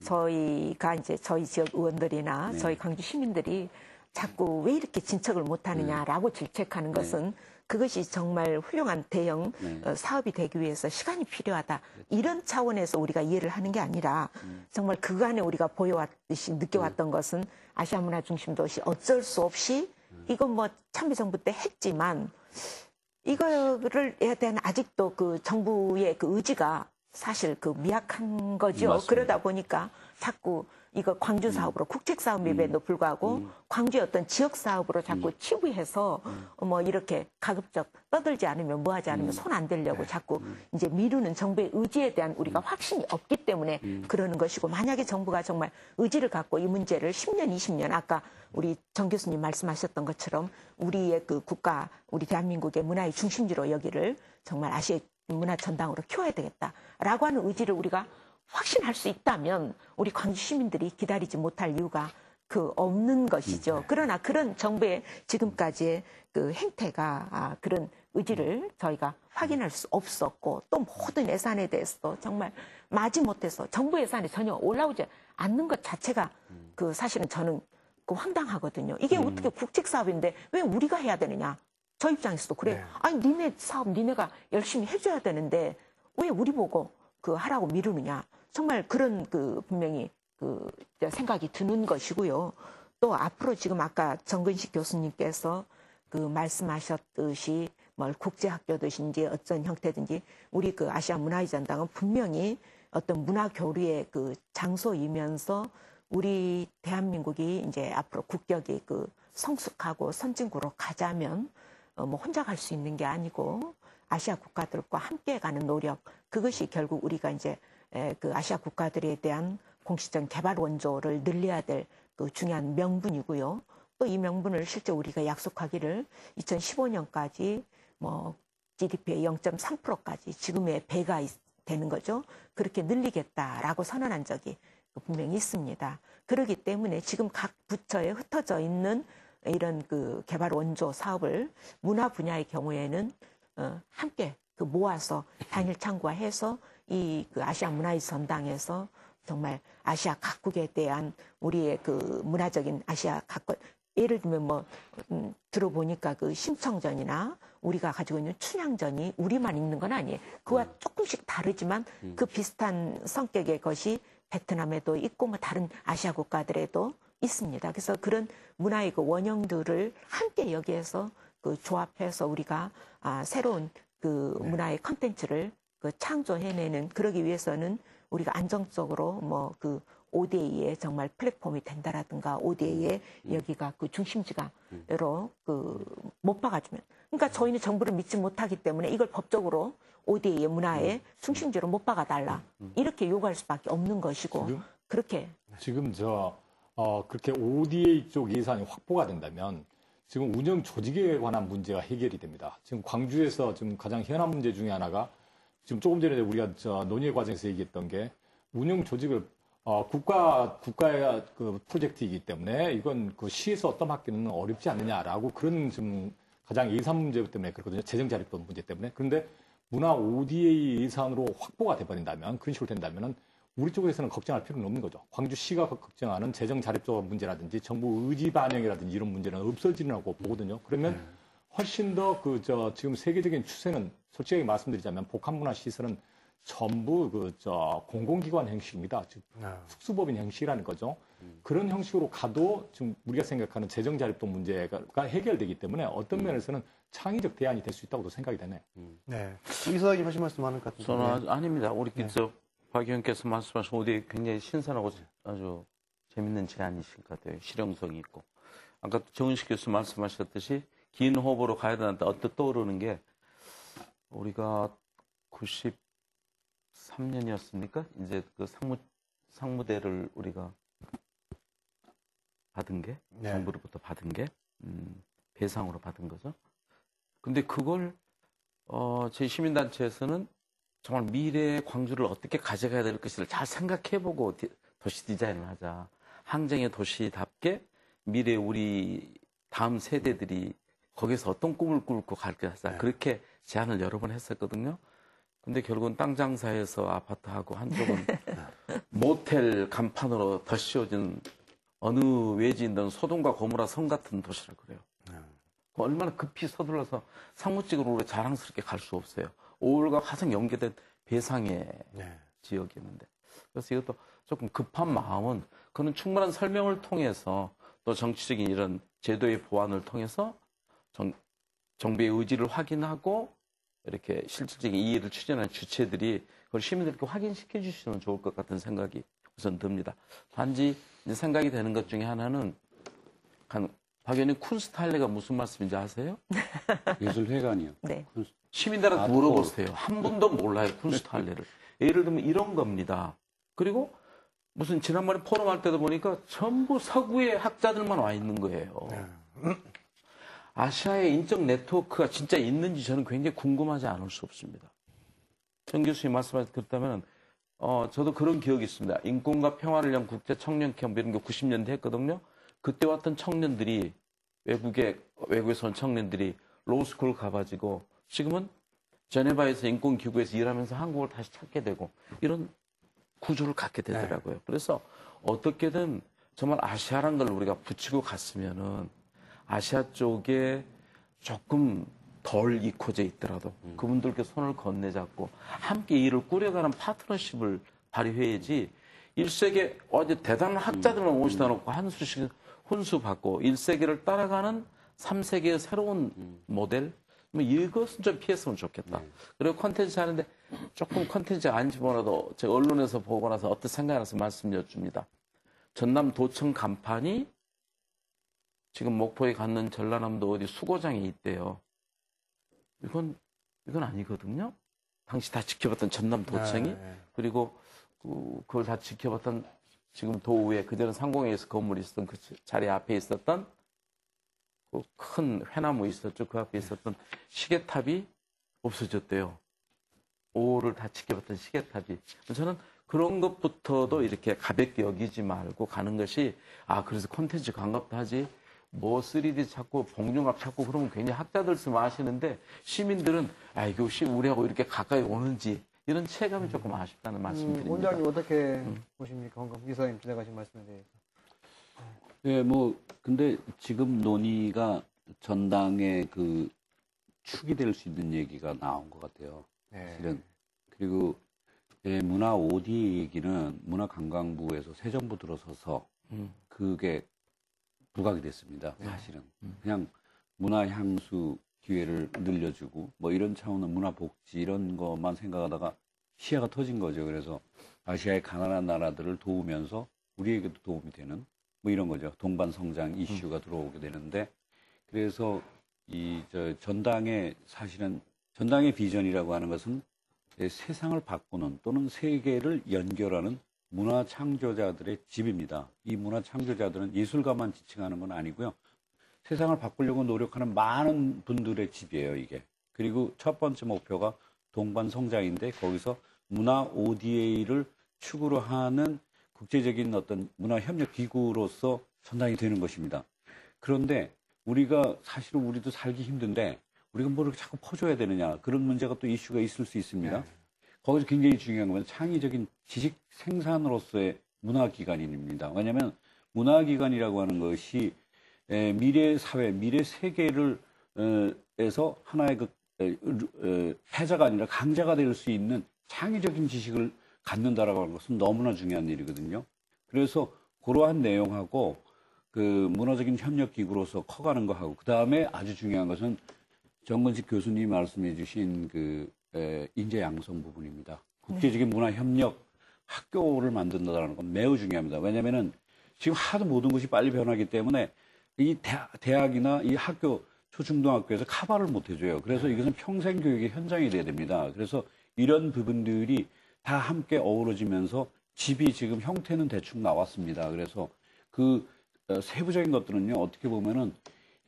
[SPEAKER 2] 저희가 이제 저희 지역 의원들이나 저희 광주 시민들이 자꾸 왜 이렇게 진척을 못하느냐라고 질책하는 것은 그것이 정말 훌륭한 대형 사업이 되기 위해서 시간이 필요하다. 이런 차원에서 우리가 이해를 하는 게 아니라 정말 그간에 우리가 보여왔듯이 느껴왔던 것은 아시아 문화 중심 도시 어쩔 수 없이 이건 뭐 참여정부 때 했지만 이거를 해야 되는 아직도 그 정부의 그 의지가 사실 그 미약한 거죠.
[SPEAKER 6] 맞습니다.
[SPEAKER 2] 그러다 보니까 자꾸 이거 광주 사업으로 국책 사업임에도 불구하고 광주의 어떤 지역 사업으로 자꾸 치부해서 뭐 이렇게 가급적 떠들지 않으면 뭐 하지 않으면 손 안 대려고 자꾸 이제 미루는 정부의 의지에 대한 우리가 확신이 없기 때문에 그러는 것이고, 만약에 정부가 정말 의지를 갖고 이 문제를 10년, 20년 아까 우리 정 교수님 말씀하셨던 것처럼 우리의 그 국가, 우리 대한민국의 문화의 중심지로 여기를 정말 아시아 문화 전당으로 키워야 되겠다라고 하는 의지를 우리가 확신할 수 있다면 우리 광주 시민들이 기다리지 못할 이유가 없는 것이죠. 그러나 그런 정부의 지금까지의 그 행태가 그런 의지를 저희가 확인할 수 없었고 또 모든 예산에 대해서도 정말 마지못해서 정부 예산이 전혀 올라오지 않는 것 자체가 그 사실은 저는 그 황당하거든요. 이게 어떻게 국책 사업인데 왜 우리가 해야 되느냐? 저 입장에서도 그래요. 아니 니네 사업 니네가 열심히 해줘야 되는데 왜 우리 보고 그 하라고 미루느냐? 정말 그런 그 분명히 그 생각이 드는 것이고요. 또 앞으로 지금 아까 정근식 교수님께서 그 말씀하셨듯이 뭐 국제학교든지 어떤 형태든지 우리 그 아시아 문화유전당은 분명히 어떤 문화 교류의 그 장소이면서 우리 대한민국이 이제 앞으로 국격이 그 성숙하고 선진국으로 가자면 뭐 혼자 갈 수 있는 게 아니고 아시아 국가들과 함께 가는 노력, 그것이 결국 우리가 이제 그 아시아 국가들에 대한 공식적인 개발 원조를 늘려야 될 그 중요한 명분이고요. 또 이 명분을 실제 우리가 약속하기를 2015년까지 뭐 GDP의 0.3%까지 지금의 배가 되는 거죠. 그렇게 늘리겠다라고 선언한 적이 분명히 있습니다. 그렇기 때문에 지금 각 부처에 흩어져 있는 이런 그 개발 원조 사업을 문화 분야의 경우에는 함께 그 모아서 단일 창구화해서 이 그 아시아 문화유전당에서 정말 아시아 각국에 대한 우리의 그 문화적인 아시아 각국, 예를 들면 뭐 들어보니까 그 심청전이나 우리가 가지고 있는 춘향전이 우리만 있는 건 아니에요. 그와 조금씩 다르지만 그 비슷한 성격의 것이 베트남에도 있고 뭐 다른 아시아 국가들에도 있습니다. 그래서 그런 문화의 그 원형들을 함께 여기에서 그 조합해서 우리가 새로운 그 문화의 컨텐츠를 그 창조해내는, 그러기 위해서는 우리가 안정적으로 뭐 그 ODA의 정말 플랫폼이 된다라든가 ODA의 여기가 그 중심지가로 그 못 박아주면, 그러니까 저희는 정부를 믿지 못하기 때문에 이걸 법적으로 ODA의 문화의 중심지로 못 박아달라 이렇게 요구할 수밖에 없는 것이고, 그렇게
[SPEAKER 7] 지금 그렇게 ODA 쪽 예산이 확보가 된다면 지금 운영 조직에 관한 문제가 해결이 됩니다. 지금 광주에서 지금 가장 현안 문제 중에 하나가 지금 조금 전에 우리가 논의 과정에서 얘기했던 게 운영 조직을 국가의 그 프로젝트이기 때문에 이건 그 시에서 떠맡기는 어렵지 않느냐라고 그런 지금 가장 예산 문제 때문에 그렇거든요. 재정 자립도 문제 때문에. 그런데 문화 ODA 예산으로 확보가 돼버린다면, 그런 식으로 된다면은 우리 쪽에서는 걱정할 필요는 없는 거죠. 광주시가 걱정하는 재정 자립적 문제라든지 정부 의지 반영이라든지 이런 문제는 없어지라고 보거든요. 그러면 훨씬 더 지금 세계적인 추세는 솔직하게 말씀드리자면 복합문화시설은 전부 공공기관 형식입니다. 즉 특수법인 형식이라는 거죠. 그런 형식으로 가도 지금 우리가 생각하는 재정 자립도 문제가 해결되기 때문에 어떤 면에서는 창의적 대안이 될 수 있다고도 생각이 되네요.
[SPEAKER 1] 네. 이사장님 하실 말씀 많은 것 같은데.
[SPEAKER 4] 저는 아닙니다. 우리 박 의원께서 말씀하신 ODA 굉장히 신선하고 아주 재밌는 제안이신 것 같아요. 실용성이 있고. 아까 정은식 교수 말씀하셨듯이 긴 호흡으로 가야 되는데 언뜻 떠오르는 게, 우리가 93년이었습니까? 이제 그 상무대를 우리가 받은 게, 정부로부터 받은 게, 배상으로 받은 거죠. 근데 그걸, 저희 시민단체에서는 정말 미래의 광주를 어떻게 가져가야 될 것인지를 잘 생각해보고 도시 디자인을 하자. 항쟁의 도시답게 미래 우리 다음 세대들이 거기서 어떤 꿈을 꾸고 갈까 하자. 그렇게 제안을 여러 번 했었거든요. 근데 결국은 땅 장사해서 아파트하고 한쪽은 모텔 간판으로 덧씌워진 어느 외지인 든 소돔과 고모라 섬 같은 도시를 그래요. 얼마나 급히 서둘러서 상무직으로 우리 자랑스럽게 갈 수 없어요. 5월과 가장 연계된 배상의 지역이었는데. 그래서 이것도 조금 급한 마음은 그는 충분한 설명을 통해서 또 정치적인 이런 제도의 보완을 통해서 정부의 의지를 확인하고 이렇게 실질적인 이해를 추진하는 주체들이 그걸 시민들께 확인시켜 주시면 좋을 것 같은 생각이 우선 듭니다. 단지 이제 생각이 되는 것 중에 하나는 박 의원님 쿤스트할레가 무슨 말씀인지 아세요?
[SPEAKER 6] 예술회관이요.
[SPEAKER 2] 네.
[SPEAKER 4] 시민들한테 물어보세요. 한 분도 몰라요, 쿤스트할레를. 예를 들면 이런 겁니다. 그리고 무슨 지난번에 포럼할 때도 보니까 전부 서구의 학자들만 와 있는 거예요. 아시아의 인적 네트워크가 진짜 있는지 저는 굉장히 궁금하지 않을 수 없습니다. 정 교수님 말씀하신 그렇다면 저도 그런 기억이 있습니다. 인권과 평화를 위한 국제 청년 캠프 이런 게 90년대 했거든요. 그때 왔던 청년들이 외국에서 온 청년들이 로스쿨 가가지고 지금은 제네바에서 인권기구에서 일하면서 한국을 다시 찾게 되고 이런 구조를 갖게 되더라고요. 그래서 어떻게든 정말 아시아란 걸 우리가 붙이고 갔으면은 아시아 쪽에 조금 덜 익혀져 있더라도 그분들께 손을 건네잡고 함께 일을 꾸려가는 파트너십을 발휘해야지 1세기 어제 대단한 학자들만 오시다 놓고 한 수씩 혼수 받고 1세기를 따라가는 3세기의 새로운 모델 뭐 이것은 좀 피했으면 좋겠다. 그리고 콘텐츠 하는데 조금 콘텐츠 안 집어넣어도 제가 언론에서 보고 나서 어떻게 생각나서 말씀 여쭙니다. 전남 도청 간판이 지금 목포에 갔는 전라남도 어디 수고장에 있대요. 이건 아니거든요. 당시 다 지켜봤던 전남 도청이 그리고 그걸 다 지켜봤던 지금 도우에 그전에 상공회에서 건물이 있었던 그 자리 앞에 있었던 그 큰 회나무 있었죠. 그 앞에 있었던 시계탑이 없어졌대요. 5호를 다 지켜봤던 시계탑이. 저는 그런 것부터도 이렇게 가볍게 여기지 말고 가는 것이 그래서 콘텐츠 강갑도 하지 뭐 3D 찾고 봉준갑 찾고 그러면 괜히 학자들 쓰면 아시는데 시민들은 이것이 우리하고 이렇게 가까이 오는지 이런 체감이 조금 아쉽다는 말씀드립니다.
[SPEAKER 1] 원장님 어떻게 보십니까? 황금 이사님 지나가신 말씀에 대해서.
[SPEAKER 6] 네, 근데 지금 논의가 전당의 그 축이 될 수 있는 얘기가 나온 것 같아요. 실은. 그리고 문화 OD 얘기는 문화관광부에서 새 정부 들어서서 그게 부각이 됐습니다. 사실은. 그냥 문화향수 기회를 늘려주고 뭐 이런 차원의 문화복지 이런 것만 생각하다가 시야가 터진 거죠. 그래서 아시아의 가난한 나라들을 도우면서 우리에게도 도움이 되는 뭐 이런 거죠. 동반 성장 이슈가 들어오게 되는데 그래서 전당의 사실은 전당의 비전이라고 하는 것은 세상을 바꾸는 또는 세계를 연결하는 문화 창조자들의 집입니다. 이 문화 창조자들은 예술가만 지칭하는 건 아니고요. 세상을 바꾸려고 노력하는 많은 분들의 집이에요, 이게. 그리고 첫 번째 목표가 동반 성장인데 거기서 문화 ODA를 축으로 하는 국제적인 어떤 문화 협력 기구로서 전당이 되는 것입니다. 그런데 사실은 우리도 살기 힘든데 우리가 뭘 자꾸 퍼줘야 되느냐 그런 문제가 또 이슈가 있을 수 있습니다. 거기서 굉장히 중요한 건 창의적인 지식 생산으로서의 문화기관입니다. 왜냐하면 문화기관이라고 하는 것이 미래 사회, 미래 세계를 에서 하나의 패자가 아니라 강자가 될 수 있는 창의적인 지식을 갖는다라고 하는 것은 너무나 중요한 일이거든요. 그래서 그러한 내용하고 그 문화적인 협력 기구로서 커가는 거하고 그 다음에 아주 중요한 것은 정근식 교수님이 말씀해 주신 그 인재 양성 부분입니다. 국제적인 문화 협력 학교를 만든다는 건 매우 중요합니다. 왜냐하면은 지금 하도 모든 것이 빨리 변하기 때문에 이 대학이나 이 학교 초중등학교에서 커버를 못 해줘요. 그래서 이것은 평생 교육의 현장이 돼야 됩니다. 그래서 이런 부분들이 다 함께 어우러지면서 집이 지금 형태는 대충 나왔습니다. 그래서 그 세부적인 것들은요, 어떻게 보면은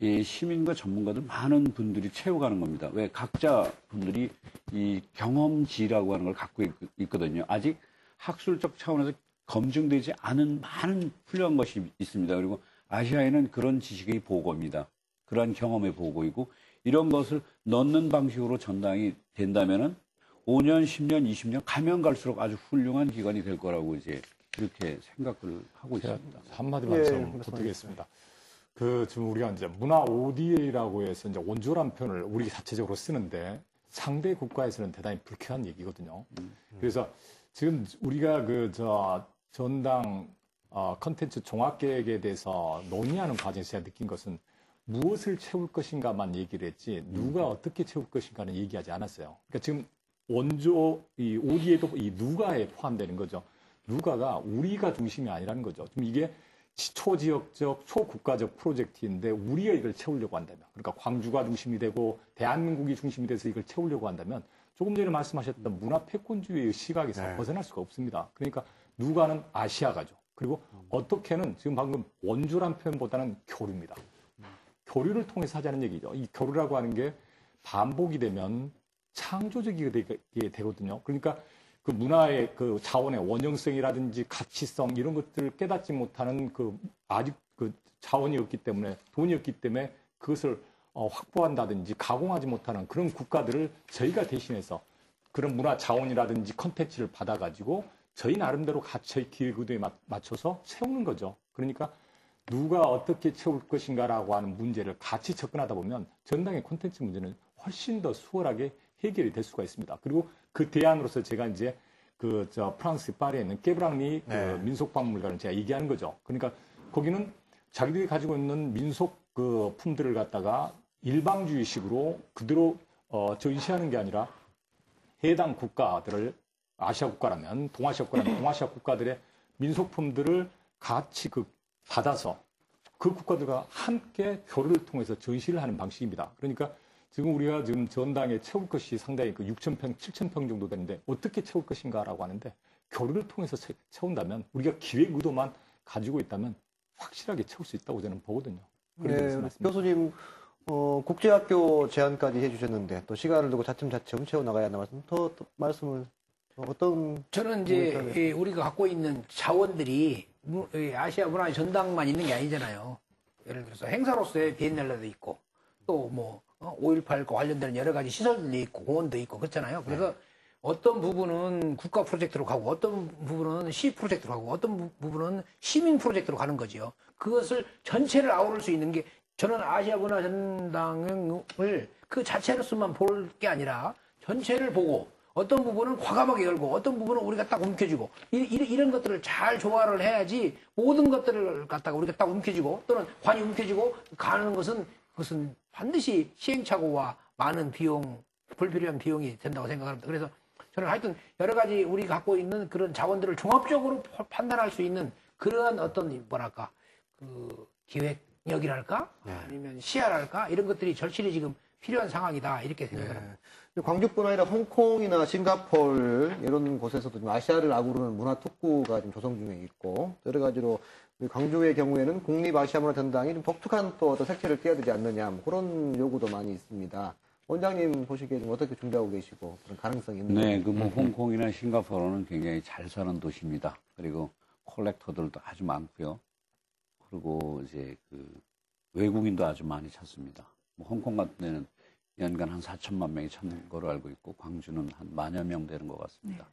[SPEAKER 6] 이 시민과 전문가들 많은 분들이 채워가는 겁니다. 왜 각자 분들이 이 경험지라고 하는 걸 갖고 있거든요. 아직 학술적 차원에서 검증되지 않은 많은 훌륭한 것이 있습니다. 그리고 아시아에는 그런 지식의 보고입니다. 그러한 경험의 보고이고 이런 것을 넣는 방식으로 전당이 된다면은 5년, 10년, 20년 가면 갈수록 아주 훌륭한 기관이 될 거라고 이제 이렇게 생각을 하고 있습니다.
[SPEAKER 7] 한마디만 좀 부탁드리겠습니다. 지금 우리가 이제 문화 ODA라고 해서 이제 원조란 표현을 우리 자체적으로 쓰는데 상대 국가에서는 대단히 불쾌한 얘기거든요. 그래서 지금 우리가 전당 컨텐츠 종합계획에 대해서 논의하는 과정에서 제가 느낀 것은 무엇을 채울 것인가만 얘기를 했지 누가 어떻게 채울 것인가는 얘기하지 않았어요. 그러니까 지금 원조 이 ODA도 이 누가에 포함되는 거죠. 누가가 우리가 중심이 아니라는 거죠. 지금 이게 초지역적, 초국가적 프로젝트인데 우리가 이걸 채우려고 한다면, 그러니까 광주가 중심이 되고 대한민국이 중심이 돼서 이걸 채우려고 한다면 조금 전에 말씀하셨던 문화 패권주의의 시각에서 벗어날 수가 없습니다. 그러니까 누가는 아시아가죠. 그리고 어떻게는 지금 방금 원조란 표현보다는 교류입니다. 교류를 통해서 하자는 얘기죠. 이 교류라고 하는 게 반복이 되면 창조적이게 되거든요. 그러니까 그 문화의 그 자원의 원형성이라든지 가치성 이런 것들을 깨닫지 못하는 그 아직 그 자원이 없기 때문에 돈이 없기 때문에 그것을 확보한다든지 가공하지 못하는 그런 국가들을 저희가 대신해서 그런 문화 자원이라든지 컨텐츠를 받아가지고 저희 나름대로 가치 기획의도에 맞춰서 채우는 거죠. 그러니까 누가 어떻게 채울 것인가라고 하는 문제를 같이 접근하다 보면 전당의 콘텐츠 문제는 훨씬 더 수월하게 해결이 될 수가 있습니다. 그리고 그 대안으로서 제가 이제 프랑스 파리에 있는 깨브랑리 민속박물관을 제가 얘기하는 거죠. 그러니까 거기는 자기들이 가지고 있는 민속 그 품들을 갖다가 일방주의식으로 그대로 전시하는 게 아니라 해당 국가들을 아시아 국가라면 동아시아 국가들의 민속품들을 같이 받아서 그 국가들과 함께 교류를 통해서 전시를 하는 방식입니다. 그러니까 지금 우리가 지금 전당에 채울 것이 상당히 6,000평, 7,000평 정도 되는데 어떻게 채울 것인가라고 하는데 교류를 통해서 채운다면 우리가 기획 의도만 가지고 있다면 확실하게 채울 수 있다고 저는 보거든요.
[SPEAKER 1] 네, 교수님 국제학교 제안까지 해주셨는데 또 시간을 두고 차츰차츰 채워나가야 하는 말씀 더 말씀을 어떤
[SPEAKER 3] 저는 이제 우리가 갖고 있는 자원들이 아시아 문화의 전당만 있는 게 아니잖아요. 예를 들어서 행사로서의 비엔날레도 있고 또 뭐 5.18과 관련되는 여러 가지 시설들도 있고 공원도 있고 그렇잖아요. 그래서 어떤 부분은 국가 프로젝트로 가고 어떤 부분은 시 프로젝트로 가고 어떤 부분은 시민 프로젝트로 가는 거죠. 그것을 전체를 아우를 수 있는 게 저는 아시아 문화 전당을 그 자체로서만 볼 게 아니라 전체를 보고 어떤 부분은 과감하게 열고 어떤 부분은 우리가 딱 움켜쥐고 이런 것들을 잘 조화를 해야지 모든 것들을 갖다가 우리가 딱 움켜쥐고 또는 관이 움켜쥐고 가는 것은 그것은 반드시 시행착오와 많은 비용, 불필요한 비용이 된다고 생각합니다. 그래서 저는 하여튼 여러 가지 우리가 갖고 있는 그런 자원들을 종합적으로 판단할 수 있는 그러한 어떤 뭐랄까 그 기획력이랄까 아니면 시야랄까 이런 것들이 절실히 지금 필요한 상황이다 이렇게 생각합니다.
[SPEAKER 1] 광주뿐 아니라 홍콩이나 싱가포르 이런 곳에서도 좀 아시아를 아우르는 문화 특구가 좀 조성 중에 있고 여러 가지로 광주의 경우에는 국립아시아문화전당이 좀 독특한 또 어떤 색채를 띄어야 되지 않느냐 뭐 그런 요구도 많이 있습니다. 원장님 보시기에 좀 어떻게 준비하고 계시고 그런 가능성이 있는지.
[SPEAKER 6] 네, 그 뭐 홍콩이나 싱가포르는 굉장히 잘 사는 도시입니다. 그리고 콜렉터들도 아주 많고요. 그리고 이제 그 외국인도 아주 많이 찾습니다. 뭐 홍콩 같은 데는 연간 한 4천만 명이 찾는 거로 알고 있고 광주는 한 10,000여 명 되는 것 같습니다.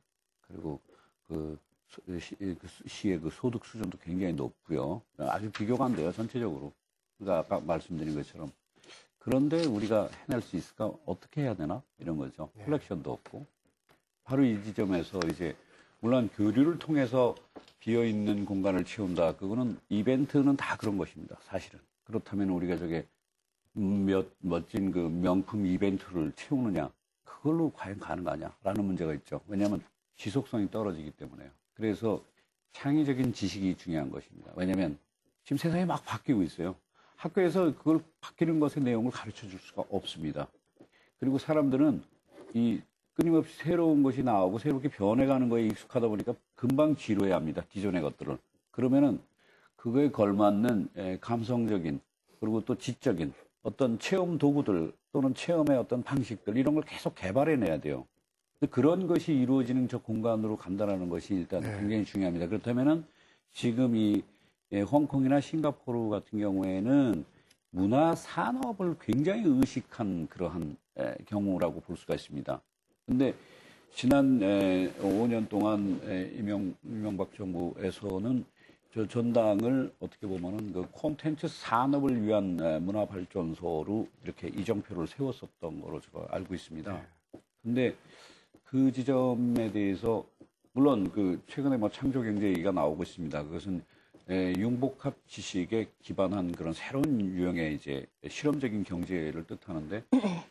[SPEAKER 6] 그리고 그 시의 그 소득 수준도 굉장히 높고요. 아주 비교가 안 돼요, 전체적으로. 그러니까 아까 말씀드린 것처럼. 그런데 우리가 해낼 수 있을까? 어떻게 해야 되나? 이런 거죠. 컬렉션도 없고. 바로 이 지점에서 이제, 물론 교류를 통해서 비어있는 공간을 채운다. 그거는 이벤트는 다 그런 것입니다, 사실은. 그렇다면 우리가 저게 멋진 그 명품 이벤트를 채우느냐. 그걸로 과연 가능하냐? 라는 문제가 있죠. 왜냐하면 지속성이 떨어지기 때문에요. 그래서 창의적인 지식이 중요한 것입니다. 왜냐하면 지금 세상이 막 바뀌고 있어요. 학교에서 그걸 바뀌는 것의 내용을 가르쳐 줄 수가 없습니다. 그리고 사람들은 이 끊임없이 새로운 것이 나오고 새롭게 변해가는 거에 익숙하다 보니까 금방 지루해야 합니다. 기존의 것들을. 그러면은 그거에 걸맞는 감성적인 그리고 또 지적인 어떤 체험 도구들 또는 체험의 어떤 방식들 이런 걸 계속 개발해내야 돼요. 그런 것이 이루어지는 저 공간으로 간다는 것이 일단 굉장히 중요합니다. 그렇다면은 지금 이 홍콩이나 싱가포르 같은 경우에는 문화 산업을 굉장히 의식한 그러한 경우라고 볼 수가 있습니다. 근데 지난 5년 동안 이명박 정부에서는 저 전당을 어떻게 보면은 그 콘텐츠 산업을 위한 문화 발전소로 이렇게 이정표를 세웠었던 거로 제가 알고 있습니다. 근데 그 지점에 대해서 물론 그 최근에 뭐 창조경제 얘기가 나오고 있습니다. 그것은 융복합 지식에 기반한 그런 새로운 유형의 이제 실험적인 경제를 뜻하는데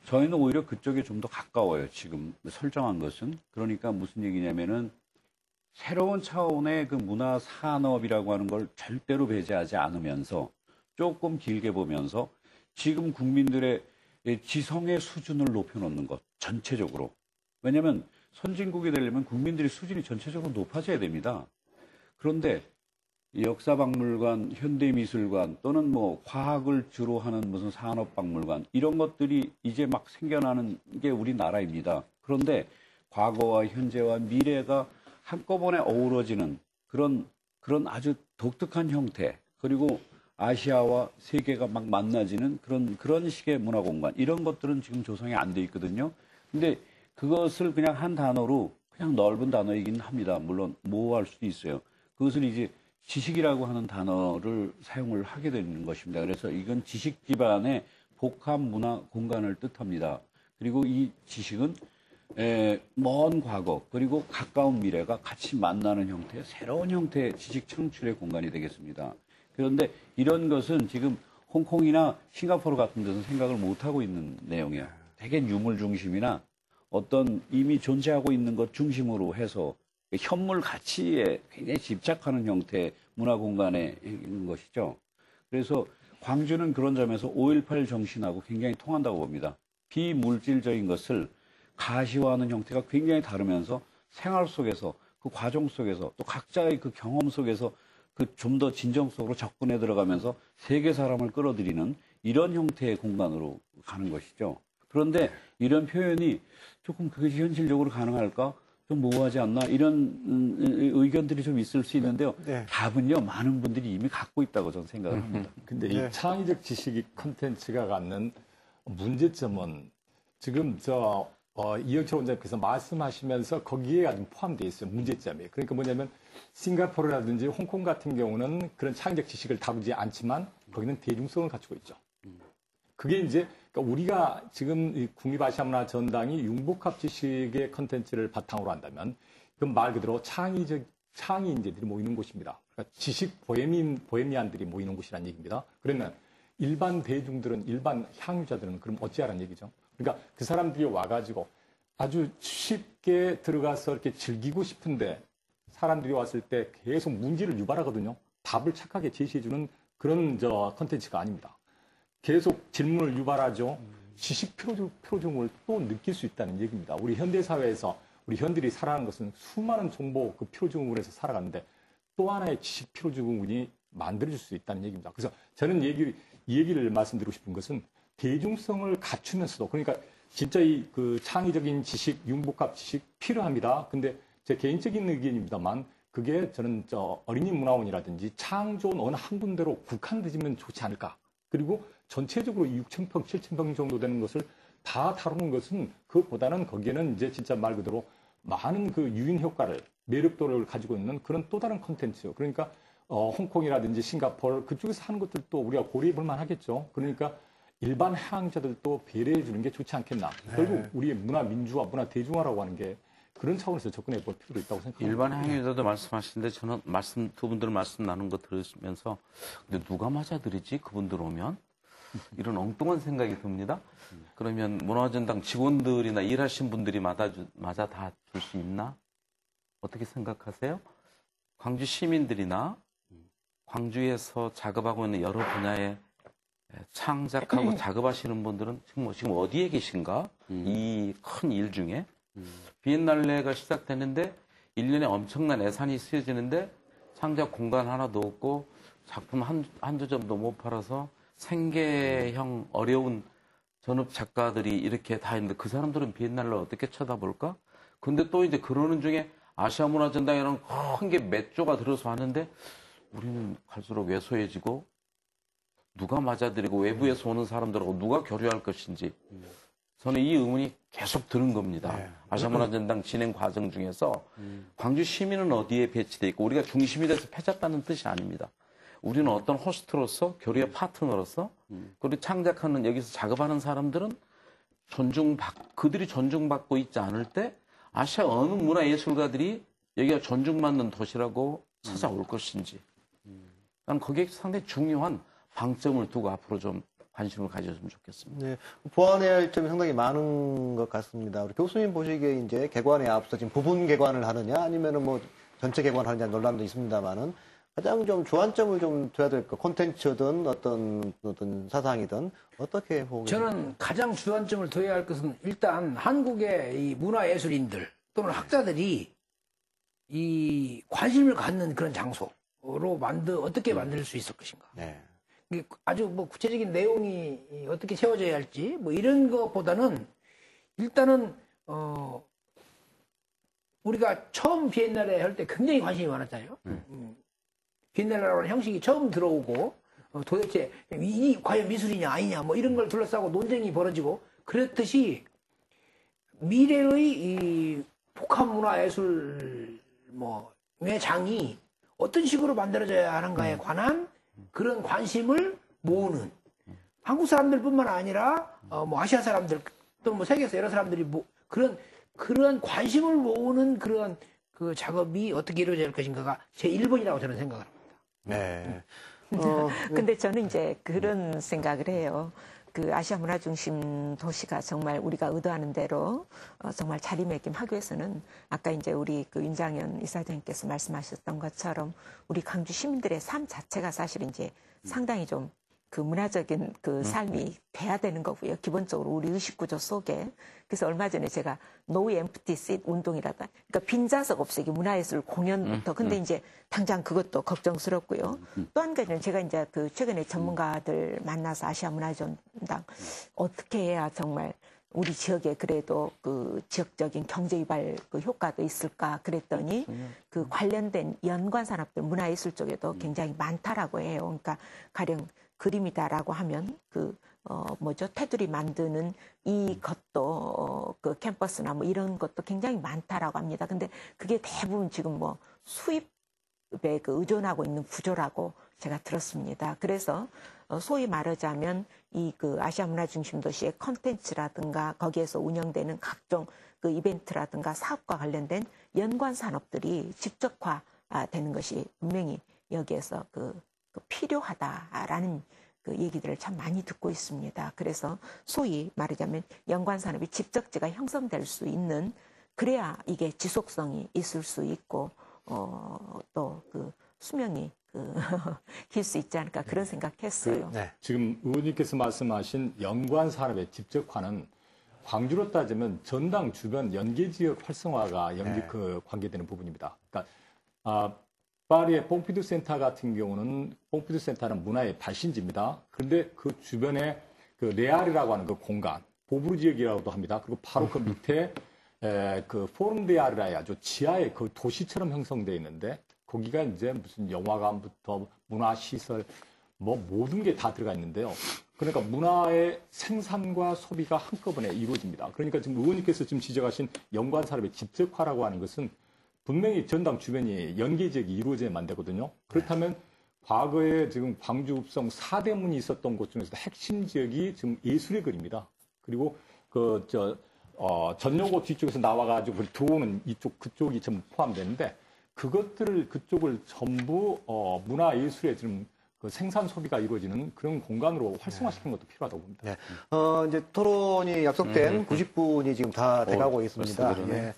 [SPEAKER 6] 저희는 오히려 그쪽에 좀 더 가까워요. 지금 설정한 것은. 그러니까 무슨 얘기냐면은 새로운 차원의 그 문화 산업이라고 하는 걸 절대로 배제하지 않으면서 조금 길게 보면서 지금 국민들의 지성의 수준을 높여놓는 것 전체적으로. 왜냐하면 선진국이 되려면 국민들의 수준이 전체적으로 높아져야 됩니다. 그런데 역사박물관, 현대미술관 또는 뭐 과학을 주로 하는 무슨 산업박물관 이런 것들이 이제 막 생겨나는 게 우리나라입니다. 그런데 과거와 현재와 미래가 한꺼번에 어우러지는 그런 아주 독특한 형태 그리고 아시아와 세계가 막 만나지는 그런 식의 문화 공간 이런 것들은 지금 조성이 안 돼 있거든요. 근데 그것을 그냥 한 단어로 그냥 넓은 단어이긴 합니다. 물론 모호할 수도 있어요. 그것을 이제 지식이라고 하는 단어를 사용을 하게 되는 것입니다. 그래서 이건 지식 기반의 복합 문화 공간을 뜻합니다. 그리고 이 지식은 먼 과거 그리고 가까운 미래가 같이 만나는 형태의 새로운 형태의 지식 창출의 공간이 되겠습니다. 그런데 이런 것은 지금 홍콩이나 싱가포르 같은 데서 생각을 못하고 있는 내용이에요. 되게 유물 중심이나 어떤 이미 존재하고 있는 것 중심으로 해서 현물 가치에 굉장히 집착하는 형태의 문화 공간에 있는 것이죠. 그래서 광주는 그런 점에서 5.18 정신하고 굉장히 통한다고 봅니다. 비물질적인 것을 가시화하는 형태가 굉장히 다르면서 생활 속에서 그 과정 속에서 또 각자의 그 경험 속에서 그 좀 더 진정 속으로 접근해 들어가면서 세계 사람을 끌어들이는 이런 형태의 공간으로 가는 것이죠. 그런데 이런 표현이 조금 그것이 현실적으로 가능할까? 좀 모호하지 않나? 이런 의견들이 좀 있을 수 있는데요.
[SPEAKER 1] 네.
[SPEAKER 6] 답은요, 많은 분들이 이미 갖고 있다고 저는 생각을 합니다.
[SPEAKER 7] 근데 이 창의적 지식이 콘텐츠가 갖는 문제점은 지금 이영철 원장님께서 말씀하시면서 거기에 아주 포함되어 있어요. 문제점이. 그러니까 뭐냐면 싱가포르라든지 홍콩 같은 경우는 그런 창의적 지식을 다루지 않지만 거기는 대중성을 갖추고 있죠. 그게 이제 그러니까 우리가 지금 이 국립아시아문화전당이 융복합 지식의 콘텐츠를 바탕으로 한다면 그건 말 그대로 창의인재들이 모이는 곳입니다. 그러니까 지식 보헤미안들이 모이는 곳이라는 얘기입니다. 그러면 일반 대중들은 일반 향유자들은 그럼 어찌하라는 얘기죠? 그러니까 그 사람들이 와가지고 아주 쉽게 들어가서 이렇게 즐기고 싶은데 사람들이 왔을 때 계속 문제를 유발하거든요. 답을 착하게 제시해주는 그런 콘텐츠가 아닙니다. 계속 질문을 유발하죠. 지식 표적을 또 느낄 수 있다는 얘기입니다. 우리 현대사회에서 우리 현들이 살아가는 것은 수많은 정보 그 피로증후군에서 살아가는데 또 하나의 지식 피로증후군이 만들어질 수 있다는 얘기입니다. 그래서 저는 이 얘기를 말씀드리고 싶은 것은 대중성을 갖추면서도 그러니까 진짜 그 창의적인 지식, 융복합 지식 필요합니다. 근데 제 개인적인 의견입니다만 그게 저는 어린이 문화원이라든지 창조원 어느 한 군데로 국한되지면 좋지 않을까. 그리고 전체적으로 6,000평, 7,000평 정도 되는 것을 다 다루는 것은 그것보다는 거기에는 이제 진짜 말 그대로 많은 그 유인 효과를, 매력도를 가지고 있는 그런 또 다른 콘텐츠. 그러니까 홍콩이라든지 싱가포르 그쪽에서 하는 것들도 우리가 고려해 볼 만하겠죠. 그러니까 일반 해양자들도 배려해 주는 게 좋지 않겠나. 결국 우리의 문화 민주화, 문화 대중화라고 하는 게 그런 차원에서 접근해 볼 필요도 있다고 생각합니다.
[SPEAKER 4] 일반 행위자도 말씀하시는데 저는 두 분들 말씀 나눈 거 들으시면서 근데 누가 맞아들이지? 그분들 오면? 이런 엉뚱한 생각이 듭니다. 그러면 문화전당 직원들이나 일하신 분들이 맞아 다 줄 수 있나? 어떻게 생각하세요? 광주 시민들이나 광주에서 작업하고 있는 여러 분야에 창작하고 작업하시는 분들은 지금 어디에 계신가? 이 큰 일 중에. 비엔날레가 시작되는데 1년에 엄청난 예산이 쓰여지는데 창작 공간 하나도 없고 작품 한두 점도 못 팔아서 생계형 어려운 전업 작가들이 이렇게 다 있는데 그 사람들은 비엔날레를 어떻게 쳐다볼까? 근데 또 이제 그러는 중에 아시아문화전당이라는 큰 게 몇 조가 들어서 하는데 우리는 갈수록 왜소해지고 누가 맞아들이고 외부에서 오는 사람들하고 누가 교류할 것인지 저는 이 의문이 계속 드는 겁니다. 아시아문화전당 진행 과정 중에서 광주 시민은 어디에 배치돼 있고 우리가 중심이 돼서 패잡다는 뜻이 아닙니다. 우리는 어떤 호스트로서 교류의 파트너로서 그리고 창작하는 여기서 작업하는 사람들은 그들이 존중받고 있지 않을 때 아시아 어느 문화예술가들이 여기가 존중받는 도시라고 찾아올 것인지 난 거기에 상당히 중요한 방점을 두고 앞으로 좀 관심을 가졌으면 좋겠습니다.
[SPEAKER 1] 네, 보완해야 할 점이 상당히 많은 것 같습니다. 우리 교수님 보시기에 이제 개관에 앞서 지금 부분 개관을 하느냐 아니면은 뭐 전체 개관을 하느냐 논란도 있습니다만은 가장 좀 주안점을 좀 둬야 될 것, 콘텐츠든 어떤 사상이든 어떻게 보고
[SPEAKER 3] 저는 가장 주안점을 둬야 할 것은 일단 한국의 이 문화예술인들 또는 학자들이 이 관심을 갖는 그런 장소로 어떻게 만들 수 있을 것인가.
[SPEAKER 1] 네.
[SPEAKER 3] 아주 뭐 구체적인 내용이 어떻게 세워져야 할지 뭐 이런 것보다는 일단은 우리가 처음 비엔날레 할 때 굉장히 관심이 많았잖아요. 비엔날레라는 형식이 처음 들어오고 도대체 이 과연 미술이냐 아니냐 뭐 이런 걸 둘러싸고 논쟁이 벌어지고 그렇듯이 미래의 이 복합문화예술 뭐의 장이 어떤 식으로 만들어져야 하는가에 관한 그런 관심을 모으는 한국 사람들뿐만 아니라 뭐 아시아 사람들 또 뭐 세계에서 여러 사람들이 그런 관심을 모으는 그런 그 작업이 어떻게 이루어질 것인가가 제 1번이라고 저는 생각을 합니다.
[SPEAKER 1] 네.
[SPEAKER 2] 근데 저는 이제 그런 생각을 해요. 그 아시아 문화 중심 도시가 정말 우리가 의도하는 대로 정말 자리매김하기 위해서는 아까 이제 우리 그 윤장현 이사장님께서 말씀하셨던 것처럼 우리 광주 시민들의 삶 자체가 사실 이제 상당히 좀 그 문화적인 그 삶이 돼야 되는 거고요. 기본적으로 우리 의식 구조 속에. 그래서 얼마 전에 제가 No Empty Seat 운동이라다. 그러니까 빈좌석 없애기 문화예술 공연부터. 근데 이제 당장 그것도 걱정스럽고요. 또 한 가지는 제가 이제 그 최근에 전문가들 만나서 아시아 문화전당 어떻게 해야 정말 우리 지역에 그래도 그 지역적인 경제 유발 그 효과도 있을까 그랬더니 그 관련된 연관 산업들 문화예술 쪽에도 굉장히 많다라고 해요. 그러니까 가령 그림이다라고 하면 테두리 만드는 이것도 그 캠퍼스나 뭐 이런 것도 굉장히 많다라고 합니다. 근데 그게 대부분 지금 뭐 수입에 그 의존하고 있는 구조라고 제가 들었습니다. 그래서 소위 말하자면 이 그 아시아 문화 중심 도시의 컨텐츠라든가 거기에서 운영되는 각종 그 이벤트라든가 사업과 관련된 연관 산업들이 직접화 되는 것이 분명히 여기에서 그 필요하다라는 그 얘기들을 참 많이 듣고 있습니다. 그래서 소위 말하자면 연관 산업이 집적지가 형성될 수 있는 그래야 이게 지속성이 있을 수 있고 또 그 수명이 길 수 있지 않을까 그런 생각했어요.
[SPEAKER 1] 네.
[SPEAKER 7] 지금 의원님께서 말씀하신 연관 산업의 집적화는 광주로 따지면 전당 주변 연계 지역 활성화가 관계되는 부분입니다. 그러니까 파리의 뽕피두 센터 같은 경우는 뽕피두 센터는 문화의 발신지입니다. 그런데 그 주변에 그 레알이라고 하는 그 공간, 보브르 지역이라고도 합니다. 그리고 바로 그 밑에 그 포rum 데 아르라의 아주 지하에 그 도시처럼 형성되어 있는데 거기가 이제 무슨 영화관부터 문화시설 뭐 모든 게 다 들어가 있는데요. 그러니까 문화의 생산과 소비가 한꺼번에 이루어집니다. 그러니까 지금 의원님께서 지금 지적하신 연관 산업의 집적화라고 하는 것은 분명히 전당 주변이 연계 지역이 이루어져야만 되거든요. 그렇다면 과거에 지금 광주 읍성 4대문이 있었던 곳 중에서 핵심 지역이 지금 예술의 거리입니다. 그리고 전용호 뒤쪽에서 나와가지고 들어오는 그쪽이 좀 포함되는데 그쪽을 전부 문화예술의 지금 그 생산 소비가 이루어지는 그런 공간으로 활성화시키는 것도 필요하다고 봅니다.
[SPEAKER 1] 네. 이제 토론이 약속된 90분이 지금 다 돼가고 있습니다. 예.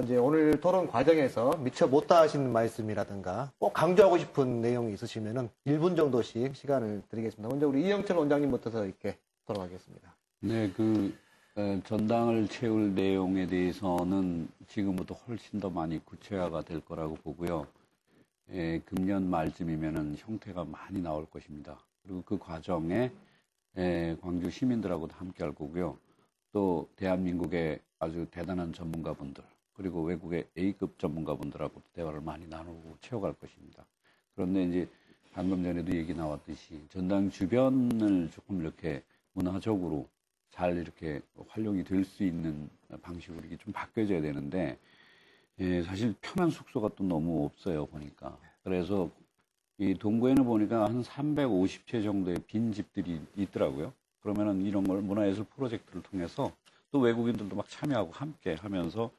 [SPEAKER 1] 이제 오늘 토론 과정에서 미처 못다 하신 말씀이라든가 꼭 강조하고 싶은 내용이 있으시면은 1분 정도씩 시간을 드리겠습니다. 먼저 우리 이영철 원장님부터 이렇게 토론하겠습니다.
[SPEAKER 6] 네, 전당을 채울 내용에 대해서는 지금부터 훨씬 더 많이 구체화가 될 거라고 보고요. 금년 말쯤이면은 형태가 많이 나올 것입니다. 그리고 그 과정에 광주 시민들하고도 함께 할 거고요. 또 대한민국의 아주 대단한 전문가분들 그리고 외국의 A급 전문가분들하고 대화를 많이 나누고 채워갈 것입니다. 그런데 이제 방금 전에도 얘기 나왔듯이 전당 주변을 조금 이렇게 문화적으로 잘 이렇게 활용이 될 수 있는 방식으로 이렇게 좀 바뀌어져야 되는데 사실 편한 숙소가 또 너무 없어요 보니까. 그래서 이 동구에는 보니까 한 350채 정도의 빈 집들이 있더라고요. 그러면은 이런 걸 문화예술 프로젝트를 통해서 또 외국인들도 막 참여하고 함께 하면서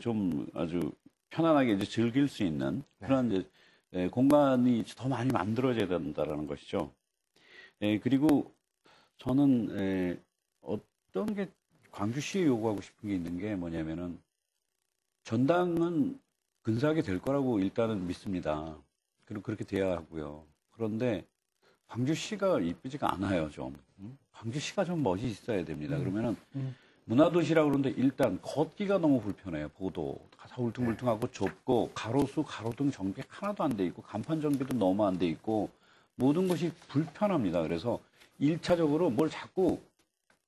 [SPEAKER 6] 좀 아주 편안하게 이제 즐길 수 있는 그런 이제 공간이 더 많이 만들어져야 된다라는 것이죠. 그리고 저는 어떤 게 광주시에 요구하고 싶은 게 있는 게 뭐냐면은 전당은 근사하게 될 거라고 일단은 믿습니다. 그리고 그렇게 돼야 하고요. 그런데 광주시가 이쁘지가 않아요, 좀. 광주시가 좀 멋이 있어야 됩니다. 그러면은 문화도시라고 그러는데 일단 걷기가 너무 불편해요. 보도 다 울퉁불퉁하고 좁고 가로수, 가로등 정비 하나도 안 돼 있고 간판 정비도 너무 안 돼 있고 모든 것이 불편합니다. 그래서 1차적으로 뭘 자꾸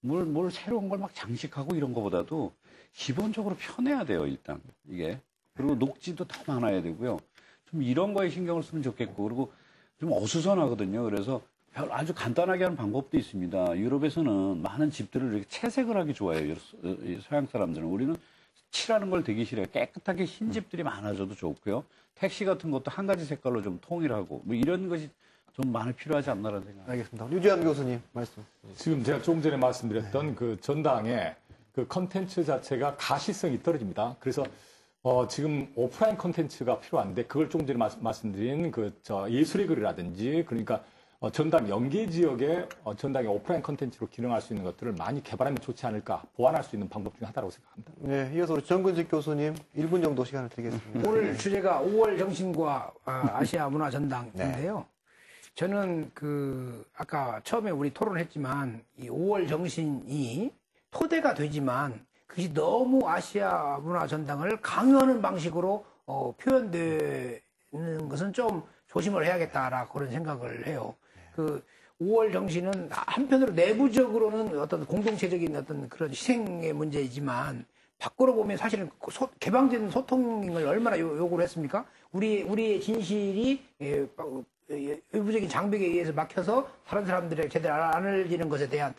[SPEAKER 6] 뭘 새로운 걸 막 장식하고 이런 것보다도 기본적으로 편해야 돼요, 일단 이게. 그리고 녹지도 더 많아야 되고요. 좀 이런 거에 신경을 쓰면 좋겠고 그리고 좀 어수선하거든요. 그래서 아주 간단하게 하는 방법도 있습니다. 유럽에서는 많은 집들을 이렇게 채색을 하기 좋아해요. 서양 사람들은. 우리는 칠하는 걸 되게 싫어해요. 깨끗하게 흰 집들이 많아져도 좋고요. 택시 같은 것도 한 가지 색깔로 좀 통일하고 뭐 이런 것이 좀 많이 필요하지 않나라는 생각.
[SPEAKER 1] 알겠습니다. 유지한 교수님 말씀.
[SPEAKER 7] 지금 제가 조금 전에 말씀드렸던 그 전당의 그 컨텐츠 자체가 가시성이 떨어집니다. 그래서 지금 오프라인 컨텐츠가 필요한데 그걸 조금 전에 말씀드린 예술의 거리라든지 그러니까 전당 연계 지역에 전당의 오프라인 컨텐츠로 기능할 수 있는 것들을 많이 개발하면 좋지 않을까, 보완할 수 있는 방법 중 하나라고 생각합니다.
[SPEAKER 1] 네, 이어서 우리 정근직 교수님 1분 정도 시간을 드리겠습니다.
[SPEAKER 3] 오늘 주제가 5월 정신과 아시아 문화 전당인데요. 저는 아까 처음에 우리 토론했지만 이 5월 정신이 토대가 되지만 그것이 너무 아시아 문화 전당을 강요하는 방식으로 표현되는 것은 좀 조심을 해야겠다라고 그런 생각을 해요. 5월 정신은 한편으로 내부적으로는 어떤 공동체적인 어떤 그런 희생의 문제이지만 밖으로 보면 사실은 개방된 소통을 얼마나 요구를 했습니까? 우리의 진실이 외부적인 장벽에 의해서 막혀서 다른 사람들에게 제대로 안 알려지는 것에 대한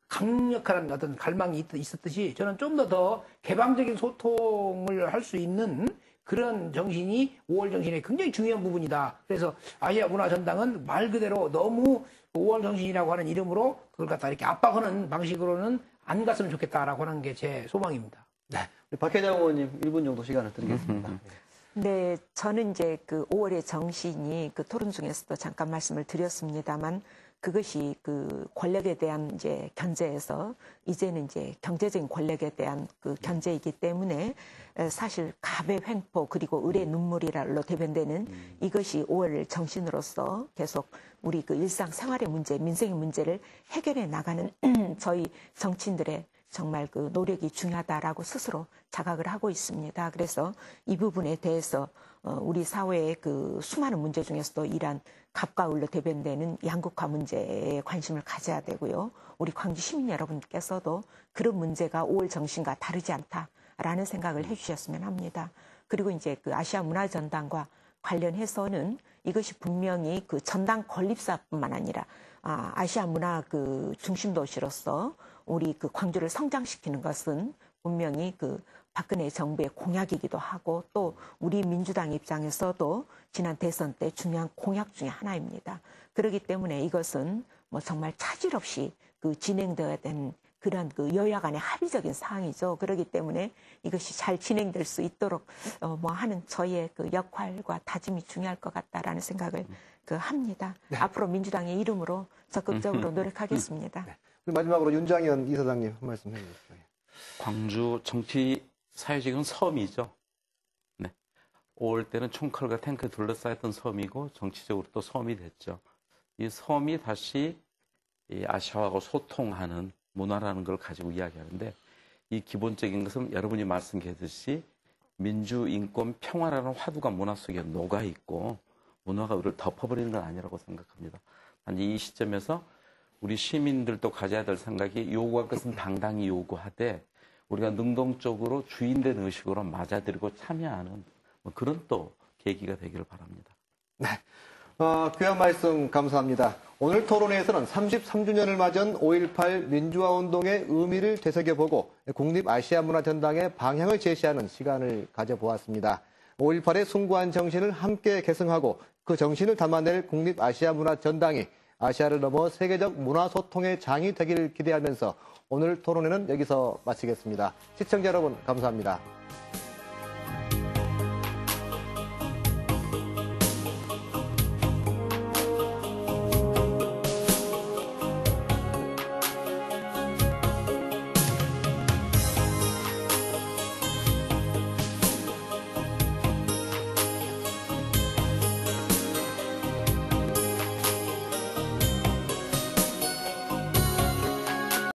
[SPEAKER 3] 강력한 어떤 갈망이 있었듯이 저는 좀 더 개방적인 소통을 할 수 있는 그런 정신이 5월 정신의 굉장히 중요한 부분이다. 그래서 아시아 문화 전당은 말 그대로 너무 5월 정신이라고 하는 이름으로 그걸 갖다 이렇게 압박하는 방식으로는 안 갔으면 좋겠다라고 하는 게 제 소망입니다.
[SPEAKER 1] 네. 우리 박혜장 의원님 1분 정도 시간을 드리겠습니다.
[SPEAKER 2] 네, 저는 이제 5월의 정신이 토론 중에서도 잠깐 말씀을 드렸습니다만 그것이 권력에 대한 이제 견제에서 이제는 이제 경제적인 권력에 대한 견제이기 때문에 사실 갑의 횡포 그리고 을의 눈물이랄로 대변되는 이것이 5월 정신으로서 계속 우리 일상생활의 문제, 민생의 문제를 해결해 나가는 저희 정치인들의 정말 노력이 중요하다라고 스스로 자각을 하고 있습니다. 그래서 이 부분에 대해서 우리 사회의 수많은 문제 중에서도 이러한 갑과 을로 대변되는 양극화 문제에 관심을 가져야 되고요. 우리 광주 시민 여러분께서도 그런 문제가 5월 정신과 다르지 않다라는 생각을 해주셨으면 합니다. 그리고 이제 아시아 문화 전당과 관련해서는 이것이 분명히 전당 건립사뿐만 아니라 아시아 문화 중심 도시로서 우리 광주를 성장시키는 것은 분명히 박근혜 정부의 공약이기도 하고 또 우리 민주당 입장에서도 지난 대선 때 중요한 공약 중에 하나입니다. 그렇기 때문에 이것은 정말 차질 없이 진행되어야 되는 그런 여야 간의 합의적인 사항이죠. 그렇기 때문에 이것이 잘 진행될 수 있도록 하는 저희의 역할과 다짐이 중요할 것 같다라는 생각을 합니다. 네. 앞으로 민주당의 이름으로 적극적으로 노력하겠습니다.
[SPEAKER 1] 네. 마지막으로 윤장현 이사장님 한 말씀 해주십시오.
[SPEAKER 4] 광주 정치 사회적인 섬이죠. 네. 5월 때는 총칼과 탱크에 둘러싸였던 섬이고 정치적으로 또 섬이 됐죠. 이 섬이 다시 이 아시아하고 소통하는 문화라는 걸 가지고 이야기하는데 이 기본적인 것은 여러분이 말씀하셨듯이 민주, 인권, 평화라는 화두가 문화 속에 녹아있고 문화가 우리를 덮어버리는 건 아니라고 생각합니다. 이 시점에서 우리 시민들도 가져야 될 생각이 요구할 것은 당당히 요구하되 우리가 능동적으로 주인된 의식으로 맞아들이고 참여하는 그런 또 계기가 되기를 바랍니다.
[SPEAKER 1] 네. 귀한 말씀 감사합니다. 오늘 토론회에서는 33주년을 맞은 5.18 민주화운동의 의미를 되새겨보고 국립아시아문화전당의 방향을 제시하는 시간을 가져보았습니다. 5.18의 숭고한 정신을 함께 계승하고 그 정신을 담아낼 국립아시아문화전당이 아시아를 넘어 세계적 문화소통의 장이 되기를 기대하면서 오늘 토론회는 여기서 마치겠습니다. 시청자 여러분 감사합니다.